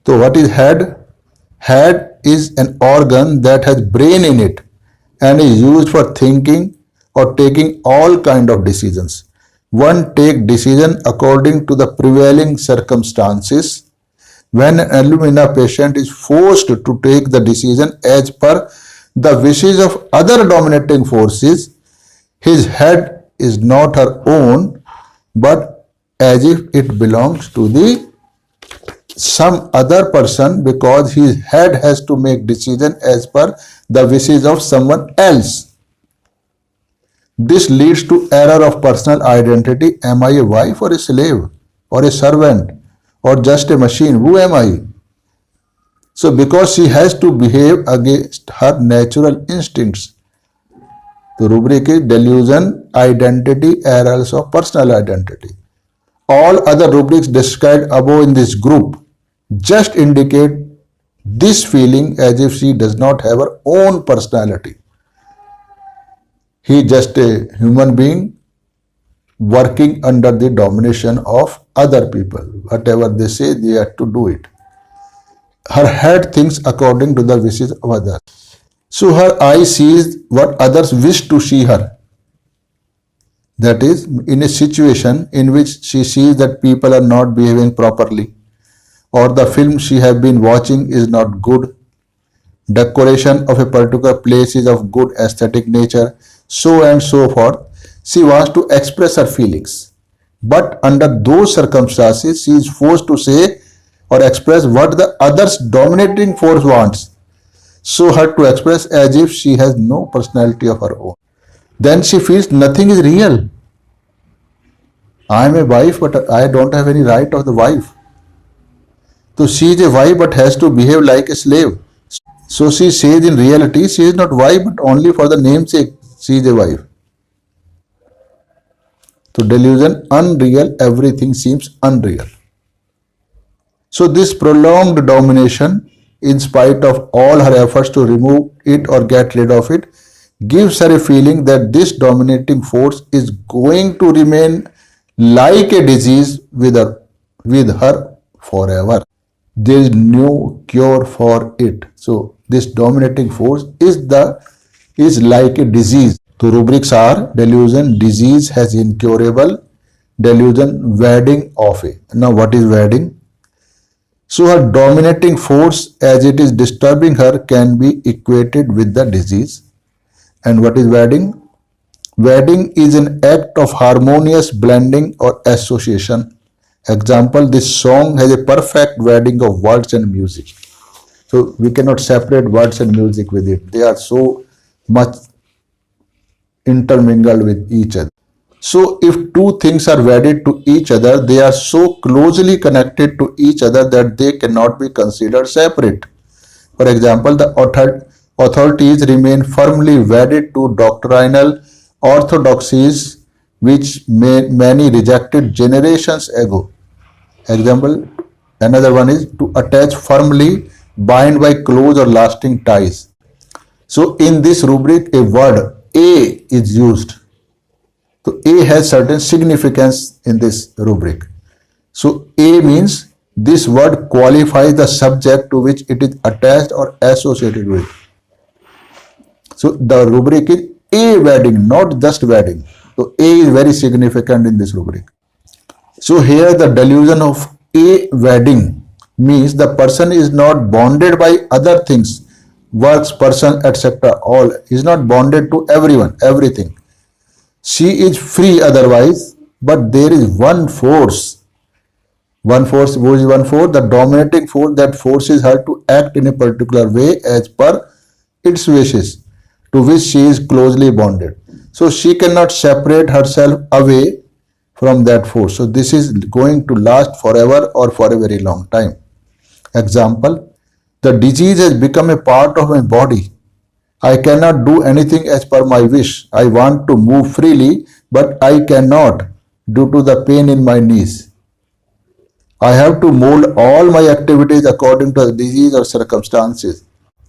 So what is head? Head is an organ that has brain in it and is used for thinking or taking all kind of decisions. One take decision according to the prevailing circumstances. When an Illumina patient is forced to take the decision as per the wishes of other dominating forces, his head is not her own, but as if it belongs to the some other person, because his head has to make decision as per the wishes of someone else. This leads to error of personal identity. Am I a wife or a slave or a servant or just a machine? Who am I? So because she has to behave against her natural instincts. The rubric is delusion, identity, errors of personal identity. All other rubrics described above in this group just indicate this feeling as if she does not have her own personality. He is just a human being working under the domination of other people. Whatever they say, they have to do it. Her head thinks according to the wishes of others. So her eye sees what others wish to see her. That is, in a situation in which she sees that people are not behaving properly, or the film she has been watching is not good, decoration of a particular place is of good aesthetic nature, so and so forth, she wants to express her feelings. But under those circumstances, she is forced to say or express what the other's dominating force wants. So her to express as if she has no personality of her own. Then she feels nothing is real. I am a wife, but I don't have any right of the wife. So she is a wife but has to behave like a slave. So she says in reality she is not wife but only for the namesake she is a wife. So delusion, unreal, everything seems unreal. So this prolonged domination, in spite of all her efforts to remove it or get rid of it, gives her a feeling that this dominating force is going to remain like a disease with her forever. There is no cure for it. So this dominating force is like a disease. The rubrics are delusion, disease has incurable, delusion, wedding of a. Now what is wedding? So her dominating force as it is disturbing her can be equated with the disease. And what is wedding? Wedding is an act of harmonious blending or association. Example, this song has a perfect wedding of words and music. So we cannot separate words and music with it. They are so much intermingled with each other. So if two things are wedded to each other, they are so closely connected to each other that they cannot be considered separate. For example, the authorities remain firmly wedded to doctrinal orthodoxies which many rejected generations ago. Example, another one is to attach firmly, bind by close or lasting ties. So in this rubric, a word A is used. So A has certain significance in this rubric. So A means this word qualifies the subject to which it is attached or associated with. So the rubric is A wedding, not just wedding. So A is very significant in this rubric. So here the delusion of a wedding means the person is not bonded by other things, works, person, etc. All is not bonded to everyone, everything. She is free otherwise, but there is one force. One force, what is one force? The dominating force that forces her to act in a particular way as per its wishes, to which she is closely bonded. So she cannot separate herself away from that force. So this is going to last forever or for a very long time. Example, the disease has become a part of my body. I cannot do anything as per my wish. I want to move freely, but I cannot due to the pain in my knees. I have to mold all my activities according to the disease or circumstances.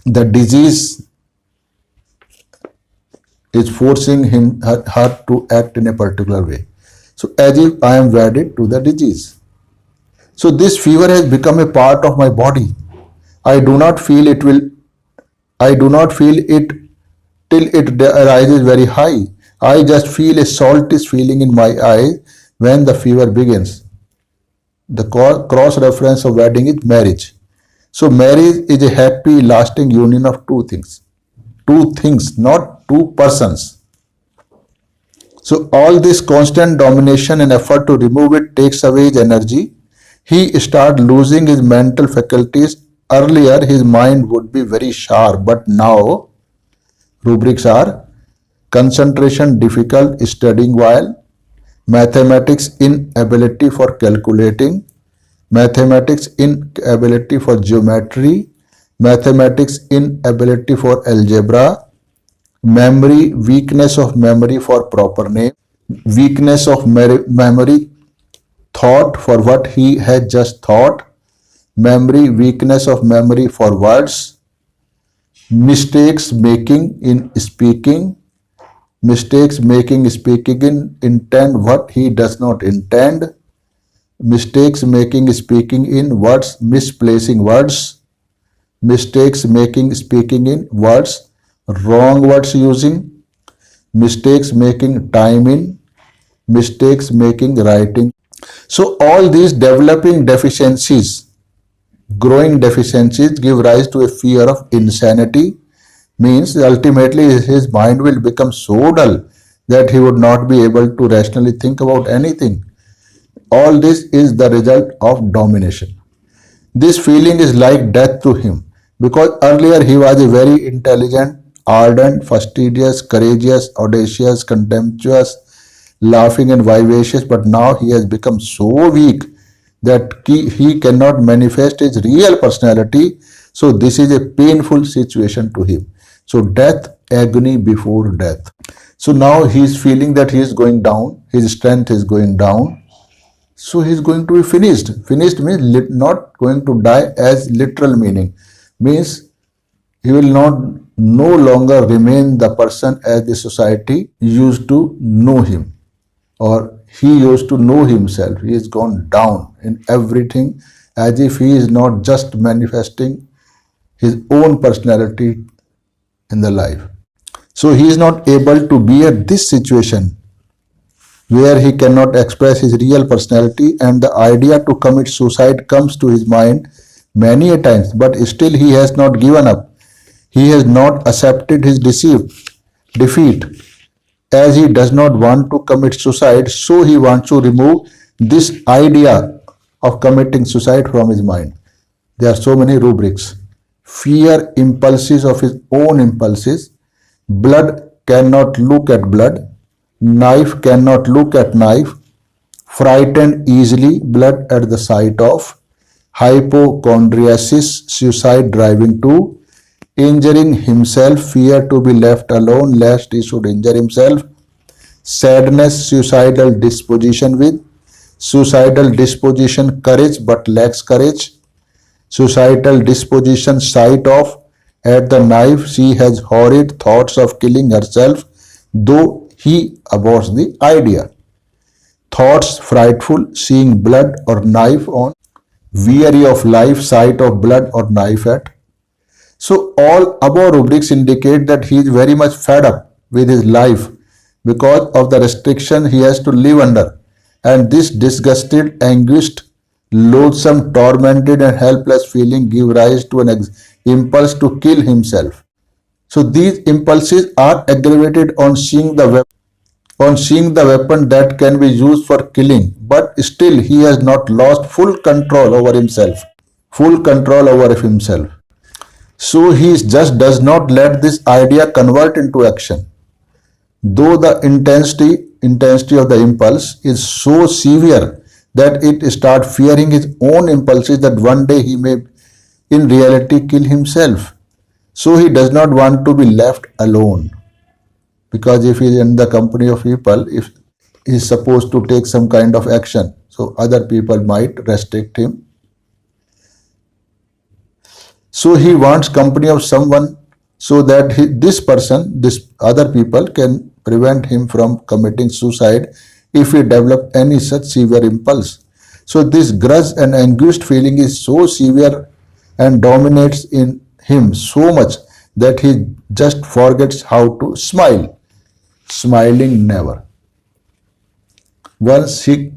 The disease is forcing her to act in a particular way. So as if I am wedded to the disease. So this fever has become a part of my body. I do not feel it till it rises very high. I just feel a saltish feeling in my eyes when the fever begins. The cross reference of wedding is marriage. So marriage is a happy, lasting union of two things. Two things, not two persons. So all this constant domination and effort to remove it takes away his energy. He starts losing his mental faculties. Earlier his mind would be very sharp, but now rubrics are concentration difficult, studying while, mathematics inability for calculating, mathematics inability for geometry, mathematics inability for algebra, memory, weakness of memory for proper name, weakness of memory, thought for what he had just thought, memory, weakness of memory for words, mistakes making in speaking, mistakes making speaking in intend what he does not intend, mistakes making speaking in words, misplacing words, mistakes making speaking in words, wrong words using, mistakes making time in, mistakes making writing. So all these developing deficiencies, growing deficiencies give rise to a fear of insanity, means ultimately his mind will become so dull that he would not be able to rationally think about anything. All this is the result of domination. This feeling is like death to him because earlier he was a very intelligent, ardent, fastidious, courageous, audacious, contemptuous, laughing and vivacious, but now he has become so weak that he cannot manifest his real personality. So this is a painful situation to him. So death, agony before death. So now he is feeling that he is going down, his strength is going down. So he is going to be finished. Finished means not going to die as literal meaning. Means he will no longer remain the person as the society used to know him, or he used to know himself. He has gone down in everything as if he is not just manifesting his own personality in the life. So he is not able to bear this situation where he cannot express his real personality, and the idea to commit suicide comes to his mind many a times, but still he has not given up. He has not accepted his defeat. as he does not want to commit suicide, so he wants to remove this idea of committing suicide from his mind. There are so many rubrics. Fear impulses of his own impulses. Blood cannot look at blood. Knife cannot look at knife. Frightened easily, blood at the sight of. Hypochondriasis, suicide driving to. Injuring himself, fear to be left alone lest he should injure himself. Sadness, suicidal disposition with. Suicidal disposition, courage but lacks courage. Suicidal disposition, sight of. At the knife, she has horrid thoughts of killing herself, though he abhors the idea. Thoughts frightful, seeing blood or knife on. Weary of life, sight of blood or knife at. So all above rubrics indicate that he is very much fed up with his life because of the restriction he has to live under. And this disgusted, anguished, loathsome, tormented and helpless feeling give rise to an impulse to kill himself. So these impulses are aggravated on seeing the weapon that can be used for killing, but still he has not lost full control over himself. So he just does not let this idea convert into action. Though the intensity of the impulse is so severe that it starts fearing his own impulses that one day he may in reality kill himself. So he does not want to be left alone. Because if he is in the company of people, if he is supposed to take some kind of action, so other people might restrict him. So he wants company of someone so that this other people can prevent him from committing suicide if he develop any such severe impulse. So this grudge and anguished feeling is so severe and dominates in him so much that he just forgets how to smile. Smiling never. Once he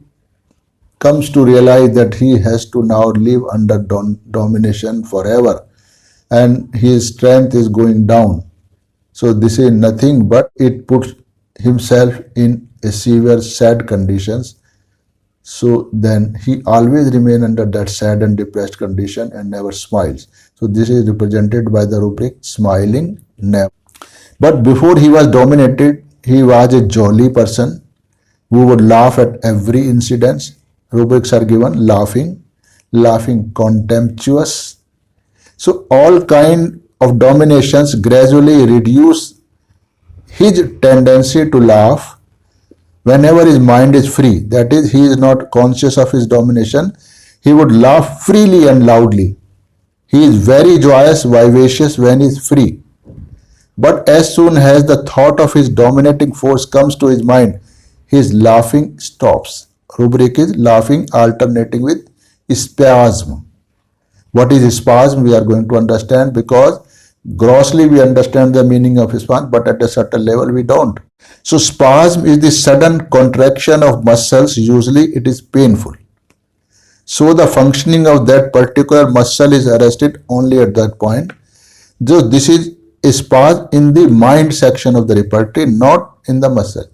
comes to realize that he has to now live under domination forever and his strength is going down. So this is nothing but it puts himself in a severe sad conditions. So then he always remain under that sad and depressed condition and never smiles. So this is represented by the rubric smiling never. But before he was dominated, he was a jolly person who would laugh at every incident. Rubrics are given: laughing contemptuous. So all kind of dominations gradually reduce his tendency to laugh whenever his mind is free. That is, he is not conscious of his domination. He would laugh freely and loudly. He is very joyous, vivacious when he is free. But as soon as the thought of his dominating force comes to his mind, his laughing stops. Rubric is laughing alternating with spasm. What is spasm? We are going to understand, because grossly we understand the meaning of spasm, but at a certain level we don't. So spasm is the sudden contraction of muscles. Usually it is painful. So the functioning of that particular muscle is arrested only at that point. So this is a spasm in the mind section of the repertory, not in the muscle.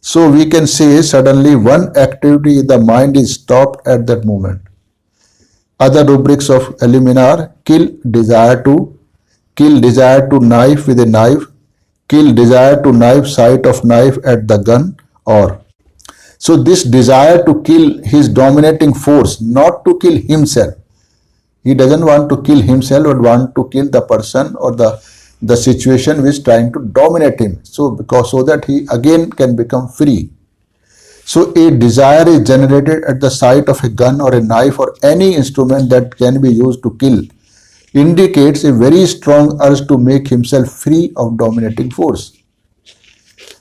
So we can say suddenly one activity in the mind is stopped at that moment. Other rubrics of illumina are kill desire to knife with a knife, kill desire to knife, sight of knife at the gun, or. So this desire to kill his dominating force, not to kill himself. He doesn't want to kill himself, but want to kill the person or the situation which is trying to dominate him. So that he again can become free. So a desire is generated at the sight of a gun or a knife or any instrument that can be used to kill. Indicates a very strong urge to make himself free of dominating force.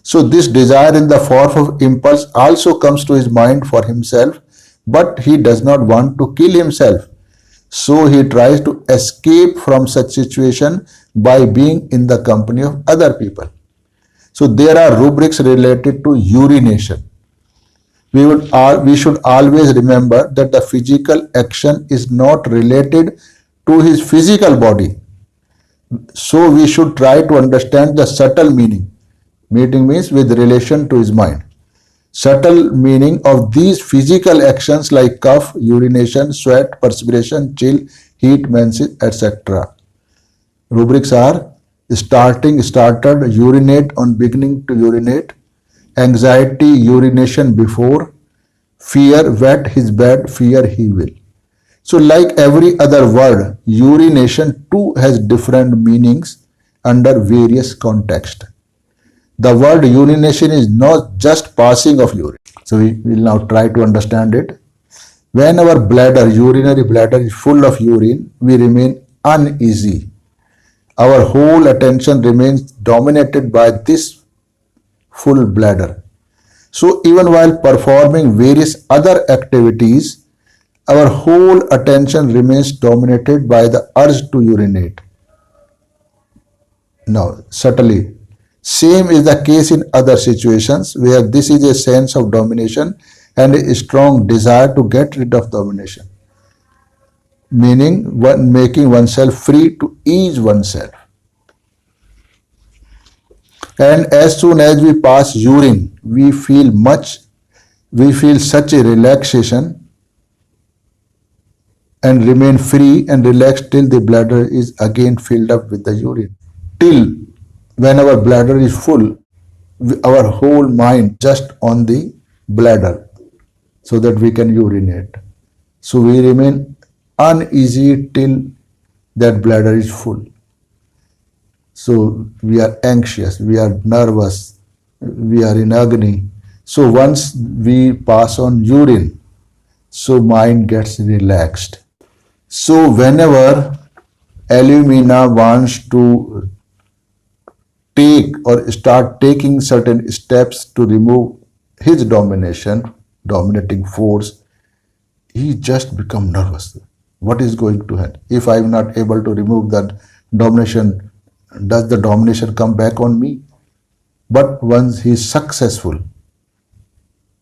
So this desire in the form of impulse also comes to his mind for himself, but he does not want to kill himself. So he tries to escape from such situation by being in the company of other people. So there are rubrics related to urination. We should always remember that the physical action is not related to his physical body. So we should try to understand the subtle meaning. Meeting means with relation to his mind. Subtle meaning of these physical actions like cough, urination, sweat, perspiration, chill, heat, menses, etc. Rubrics are started, urinate on beginning to urinate, anxiety, urination before, fear, wet his bed, fear he will. So like every other word, urination too has different meanings under various contexts. The word urination is not just passing of urine. So we will now try to understand it. When our bladder, urinary bladder is full of urine, we remain uneasy. Our whole attention remains dominated by this full bladder. So even while performing various other activities, our whole attention remains dominated by the urge to urinate. Now, subtly, same is the case in other situations where this is a sense of domination and a strong desire to get rid of domination, meaning making oneself free to ease oneself. And as soon as we pass urine, we feel such a relaxation and remain free and relaxed till the bladder is again filled up with the urine. Till when our bladder is full, our whole mind just on the bladder so that we can urinate. So we remain uneasy till that bladder is full. So we are anxious, we are nervous, we are in agony. So once we pass on urine, so mind gets relaxed. So whenever Illumina wants to take or start taking certain steps to remove his dominating force, he just become nervous. What is going to happen? If I am not able to remove that domination, does the domination come back on me? But once he is successful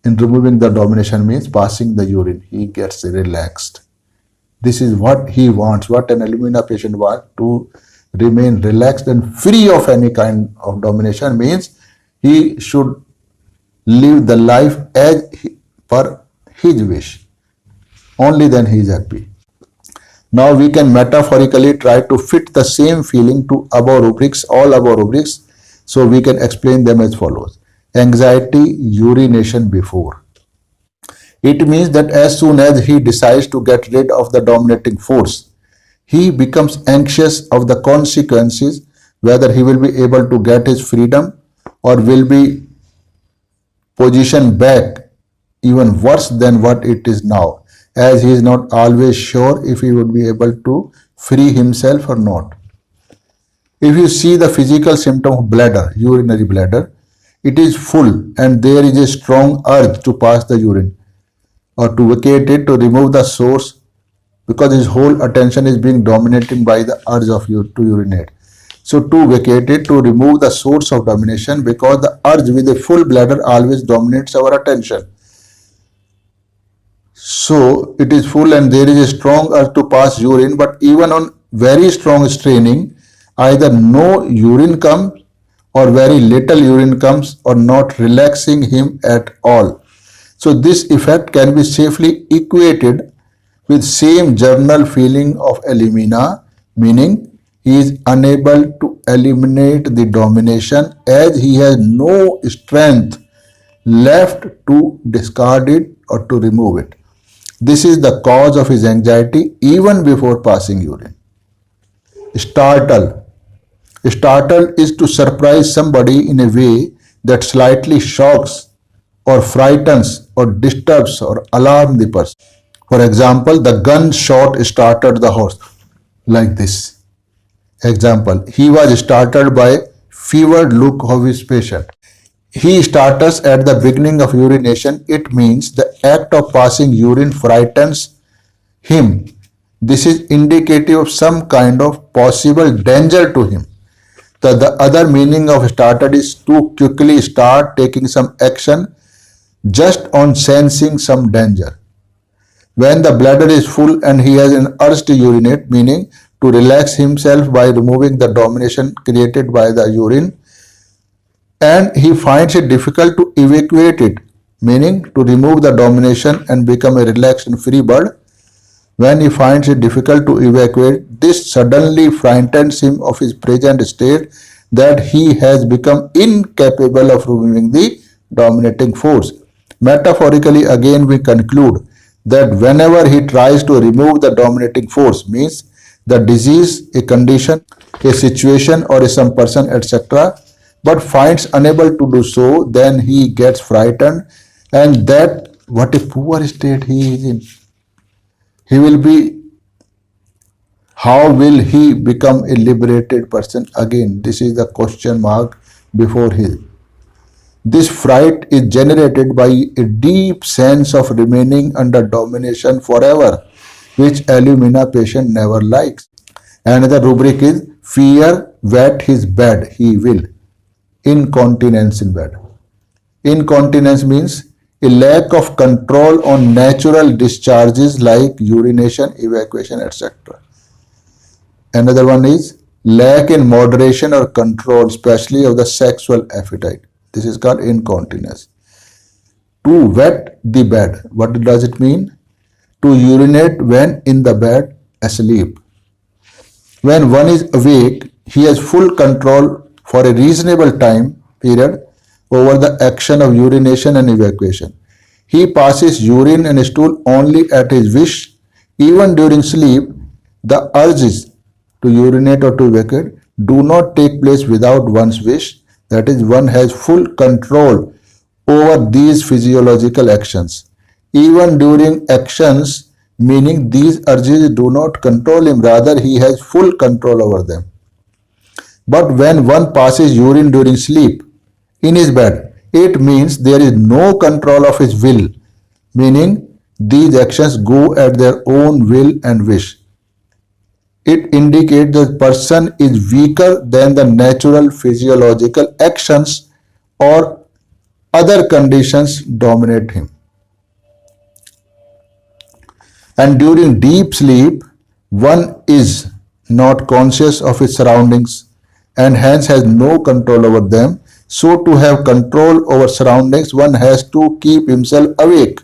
in removing the domination, means passing the urine, he gets relaxed. This is what he wants, what an Illumina patient wants, to remain relaxed and free of any kind of domination, means he should live the life as per his wish. Only then he is happy. Now we can metaphorically try to fit the same feeling to above rubrics, all above rubrics. So we can explain them as follows. Anxiety, urination before. It means that as soon as he decides to get rid of the dominating force, he becomes anxious of the consequences, whether he will be able to get his freedom or will be positioned back even worse than what it is now, as he is not always sure if he would be able to free himself or not. If you see the physical symptom of bladder, urinary bladder, it is full and there is a strong urge to pass the urine or to vacate it, to remove the source, because his whole attention is being dominated by the urge of to urinate. So to vacate it, to remove the source of domination, because the urge with a full bladder always dominates our attention. So it is full and there is a strong urge to pass urine, but even on very strong straining, either no urine comes or very little urine comes, or not relaxing him at all. So this effect can be safely equated with same general feeling of Illumina, meaning he is unable to eliminate the domination as he has no strength left to discard it or to remove it. This is the cause of his anxiety even before passing urine. Startle. Startle is to surprise somebody in a way that slightly shocks or frightens or disturbs or alarms the person. For example, the gunshot startled the horse, like this. Example, he was startled by fevered look of his patient. He starts at the beginning of urination. It means the act of passing urine frightens him. This is indicative of some kind of possible danger to him. The other meaning of started is to quickly start taking some action just on sensing some danger. When the bladder is full and he has an urge to urinate, meaning to relax himself by removing the domination created by the urine, and he finds it difficult to evacuate it, meaning to remove the domination and become a relaxed and free bird. When he finds it difficult to evacuate, this suddenly frightens him of his present state, that he has become incapable of removing the dominating force. Metaphorically, again, we conclude that whenever he tries to remove the dominating force, means the disease, a condition, a situation, or some person, etc., but finds unable to do so, then he gets frightened, and that what a poor state he is in. He will be, how will he become a liberated person again? This is the question mark before him. This fright is generated by a deep sense of remaining under domination forever, which Illumina patient never likes. Another rubric is fear wet his bed, he will. Incontinence in bed. Incontinence means a lack of control on natural discharges like urination, evacuation, etc. Another one is lack in moderation or control, especially of the sexual appetite. This is called incontinence. To wet the bed. What does it mean? To urinate when in the bed asleep. When one is awake, he has full control for a reasonable time period over the action of urination and evacuation. He passes urine and stool only at his wish. Even during sleep, the urges to urinate or to evacuate do not take place without one's wish. That is, one has full control over these physiological actions. Even during actions, meaning these urges do not control him, rather he has full control over them. But when one passes urine during sleep in his bed, it means there is no control of his will, meaning these actions go at their own will and wish. It indicates the person is weaker than the natural physiological actions or other conditions dominate him. And during deep sleep, one is not conscious of his surroundings and hence has no control over them. So to have control over surroundings, one has to keep himself awake.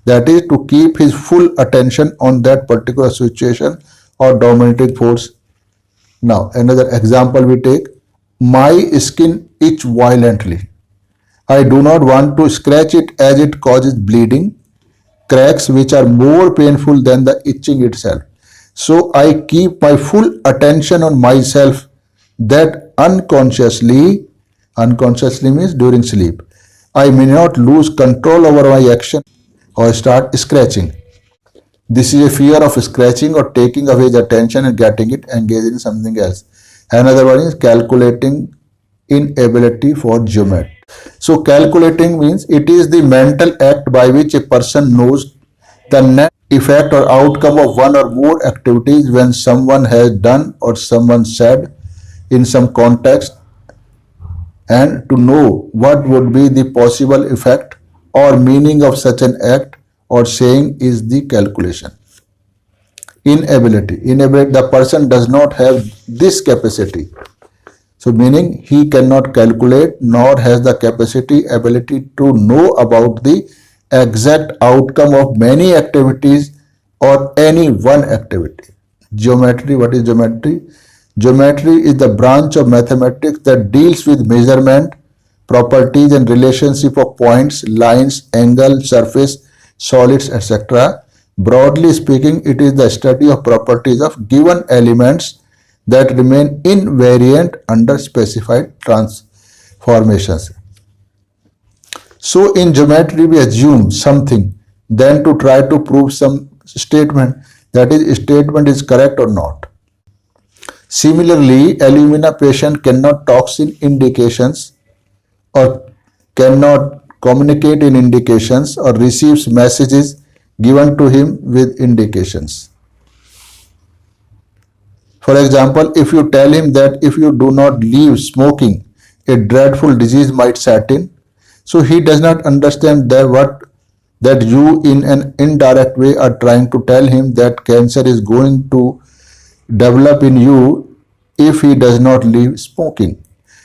That is, to keep his full attention on that particular situation or dominating force. Now, another example we take. My skin itch violently. I do not want to scratch it as it causes bleeding, cracks which are more painful than the itching itself. So I keep my full attention on myself, that unconsciously means during sleep, I may not lose control over my action or start scratching. This is a fear of scratching or taking away the attention and getting it engaged in something else. Another one is calculating inability for geometry. So calculating means it is the mental act by which a person knows the net effect or outcome of one or more activities when someone has done or someone said in some context, and to know what would be the possible effect or meaning of such an act or saying is the calculation. Inability, the person does not have this capacity. So meaning he cannot calculate nor has the ability to know about the exact outcome of many activities or any one activity. Geometry, what is geometry? Geometry is the branch of mathematics that deals with measurement, properties and relationship of points, lines, angle, surface, solids, etc. Broadly speaking, it is the study of properties of given elements that remain invariant under specified transformations. So in geometry, we assume something, then to try to prove some statement, that is, statement is correct or not. Similarly, Illumina patient cannot talk in indications or cannot communicate in indications or receives messages given to him with indications. For example, if you tell him that if you do not leave smoking, a dreadful disease might set in, so he does not understand that you in an indirect way are trying to tell him that cancer is going to develop in you if he does not leave smoking.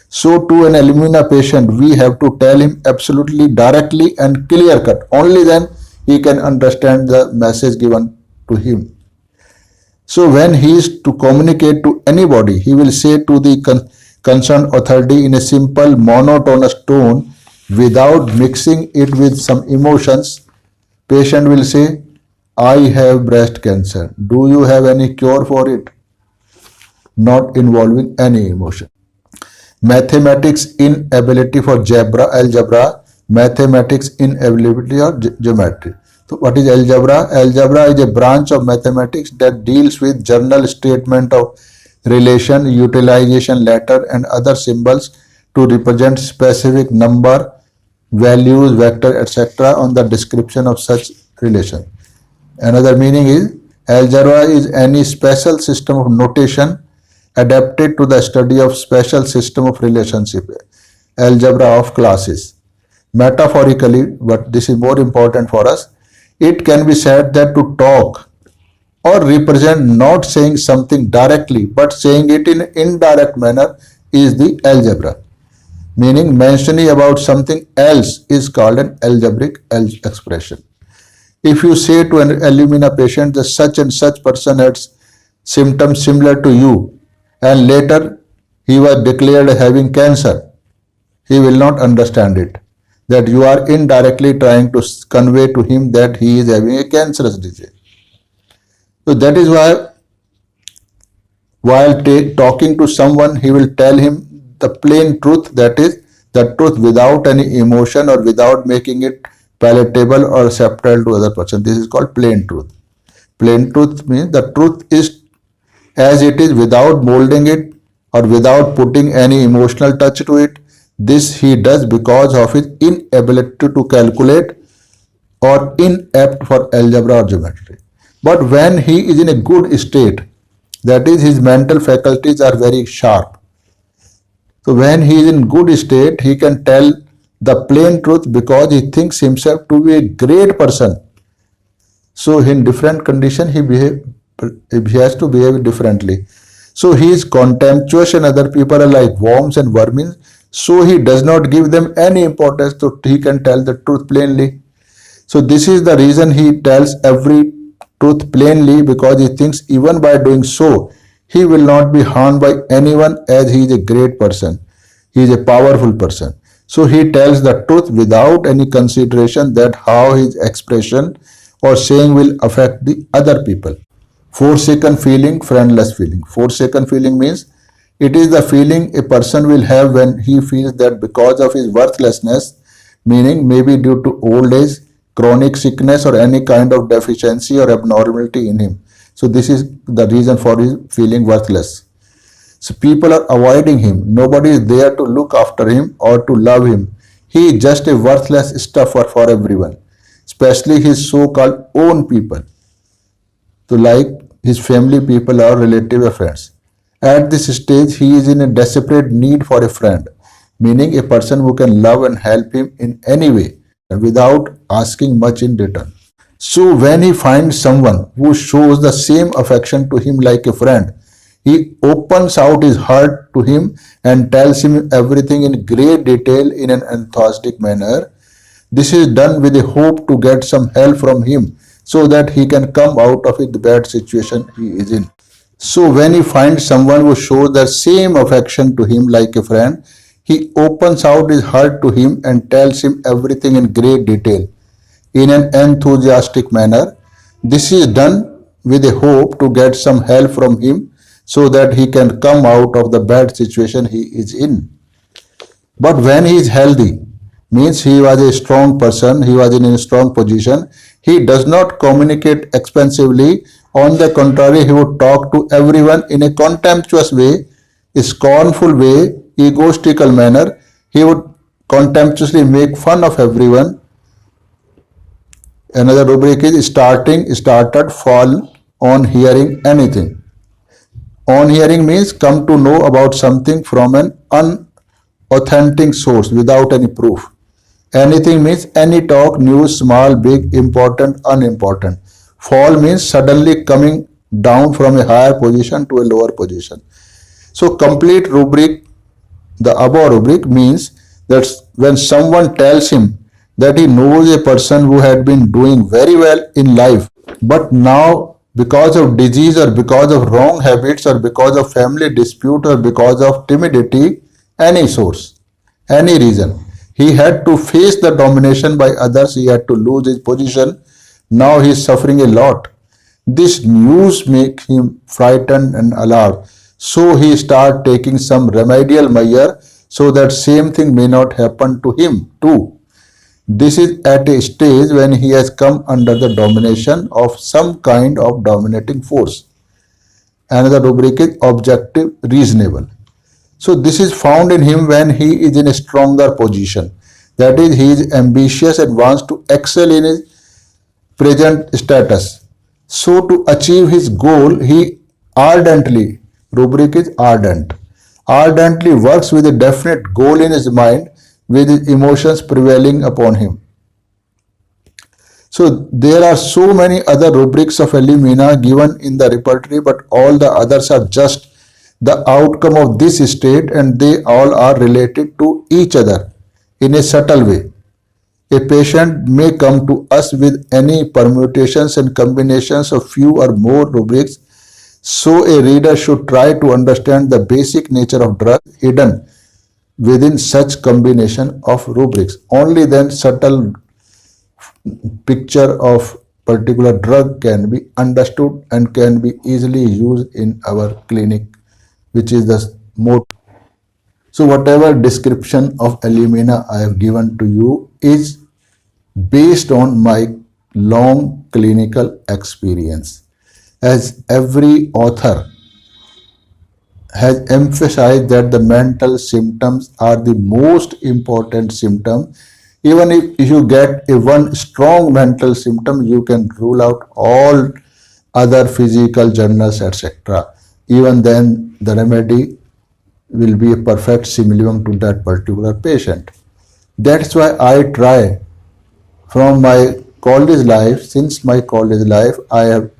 So to an Illumina patient, we have to tell him absolutely directly and clear cut. Only then he can understand the message given to him. So when he is to communicate to anybody, he will say to the concerned authority in a simple monotonous tone without mixing it with some emotions. Patient will say, I have breast cancer. Do you have any cure for it? Not involving any emotion. Mathematics inability for algebra, mathematics inability or geometry. So what is algebra? Algebra is a branch of mathematics that deals with general statement of relation, utilization letter and other symbols to represent specific number, values, vector, etc. on the description of such relation. Another meaning is algebra is any special system of notation adapted to the study of special system of relationship, algebra of classes. Metaphorically, but this is more important for us, it can be said that to talk or represent not saying something directly but saying it in indirect manner is the algebra. Meaning mentioning about something else is called an algebraic expression. If you say to an Illumina patient that such and such person had symptoms similar to you and later he was declared having cancer, he will not understand it. That you are indirectly trying to convey to him that he is having a cancerous disease. So that is why while talking to someone, he will tell him the plain truth, that is the truth without any emotion or without making it palatable or acceptable to other person. This is called plain truth. Plain truth means the truth is as it is without molding it or without putting any emotional touch to it. This he does because of his inability to calculate or inept for algebra or geometry. But when he is in a good state, that is his mental faculties are very sharp. So when he is in good state, he can tell the plain truth because he thinks himself to be a great person. So in different condition, he has to behave differently. So he is contemptuous and other people are like worms and vermin. So he does not give them any importance, so he can tell the truth plainly. So this is the reason he tells every truth plainly, because he thinks even by doing so, he will not be harmed by anyone, as he is a great person. He is a powerful person. So he tells the truth without any consideration that how his expression or saying will affect the other people. Forsaken feeling, friendless feeling. Forsaken feeling means it is the feeling a person will have when he feels that because of his worthlessness, meaning maybe due to old age, chronic sickness or any kind of deficiency or abnormality in him. So this is the reason for his feeling worthless. So people are avoiding him. Nobody is there to look after him or to love him. He is just a worthless stuffer for everyone, especially his so-called own people. So like his family people or relative or friends. At this stage, he is in a desperate need for a friend, meaning a person who can love and help him in any way without asking much in return. So when he finds someone who shows the same affection to him like a friend, he opens out his heart to him and tells him everything in great detail in an enthusiastic manner. This is done with a hope to get some help from him so that he can come out of the bad situation he is in. So when he finds someone who shows the same affection to him like a friend, he opens out his heart to him and tells him everything in great detail in an enthusiastic manner. This is done with a hope to get some help from him so that he can come out of the bad situation he is in. But when he is healthy, means he was a strong person, he was in a strong position, he does not communicate expansively. On the contrary, he would talk to everyone in a contemptuous way, a scornful way, egotistical manner. He would contemptuously make fun of everyone. Another rubric is started, fall on hearing anything. On hearing means come to know about something from an unauthentic source without any proof. Anything means any talk, news, small, big, important, unimportant. Fall means suddenly coming down from a higher position to a lower position. So complete rubric The above rubric means that when someone tells him that he knows a person who had been doing very well in life, but now because of disease or because of wrong habits or because of family dispute or because of timidity, any source, any reason, he had to face the domination by others, he had to lose his position. Now he is suffering a lot. This news makes him frightened and alarmed. So he start taking some remedial measure so that same thing may not happen to him too. This is at a stage when he has come under the domination of some kind of dominating force. Another rubric is objective reasonable. So this is found in him when he is in a stronger position. That is, he is ambitious and wants to excel in his present status. So to achieve his goal, he ardently, rubric is ardent, ardently works with a definite goal in his mind with his emotions prevailing upon him. So there are so many other rubrics of Elimina given in the repertory, but all the others are just the outcome of this state and they all are related to each other in a subtle way. A patient may come to us with any permutations and combinations of few or more rubrics, so a reader should try to understand the basic nature of drug hidden within such combination of rubrics. Only then subtle picture of particular drug can be understood and can be easily used in our clinic, which is the mode. So whatever description of Elimina I have given to you is based on my long clinical experience. As every author has emphasized that the mental symptoms are the most important symptom. Even if you get a one strong mental symptom, you can rule out all other physical journals, etc. Even then, the remedy will be a perfect similarium to that particular patient. That's why I try from my college life, since my college life, I have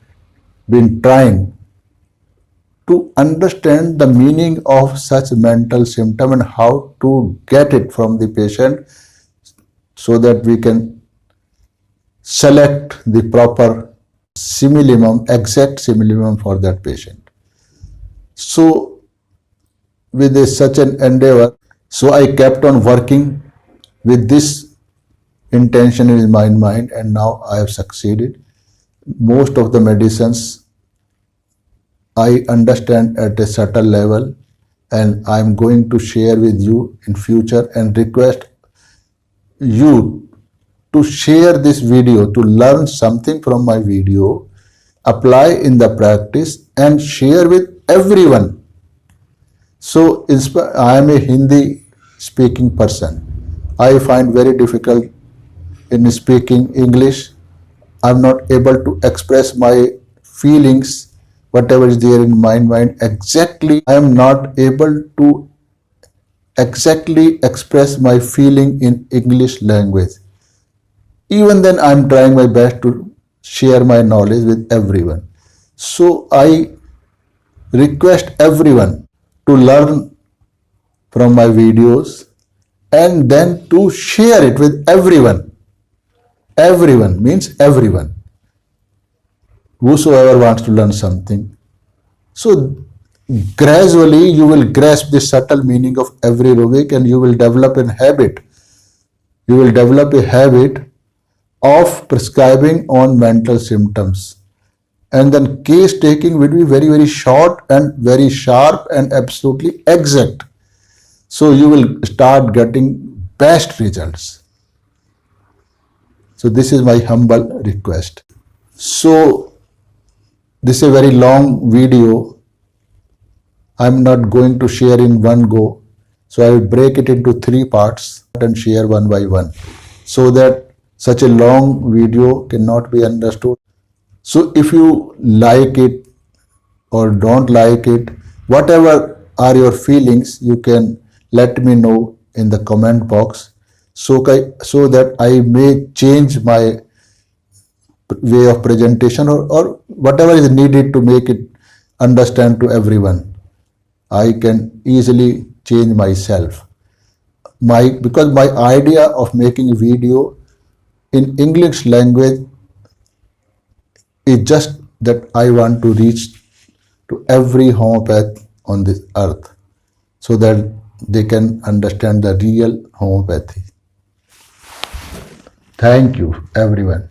been trying to understand the meaning of such mental symptom and how to get it from the patient so that we can select the proper simillimum, exact simillimum for that patient. So with such an endeavor, so I kept on working with this intention in my mind and now I have succeeded. Most of the medicines I understand at a subtle level and I am going to share with you in future and request you to share this video, to learn something from my video, apply in the practice and share with everyone. So I am a Hindi speaking person. I find very difficult in speaking English. I'm not able to express my feelings, whatever is there in my mind exactly. I am not able to exactly express my feeling in English language. Even then, I'm trying my best to share my knowledge with everyone. So I request everyone to learn from my videos and then to share it with everyone. Everyone means everyone. Whosoever wants to learn something. So gradually you will grasp the subtle meaning of every rubric and you will develop a habit. You will develop a habit of prescribing on mental symptoms. And then case taking will be very, very short and very sharp and absolutely exact. So you will start getting best results. So this is my humble request. So this is a very long video. I'm not going to share in one go. So I will break it into 3 parts and share one by one so that such a long video cannot be understood. So if you like it or don't like it, whatever are your feelings, you can let me know in the comment box so that I may change my way of presentation or whatever is needed to make it understand to everyone. I can easily change myself. Because my idea of making a video in English language is just that I want to reach to every homeopath on this earth so that they can understand the real homeopathy. Thank you, everyone.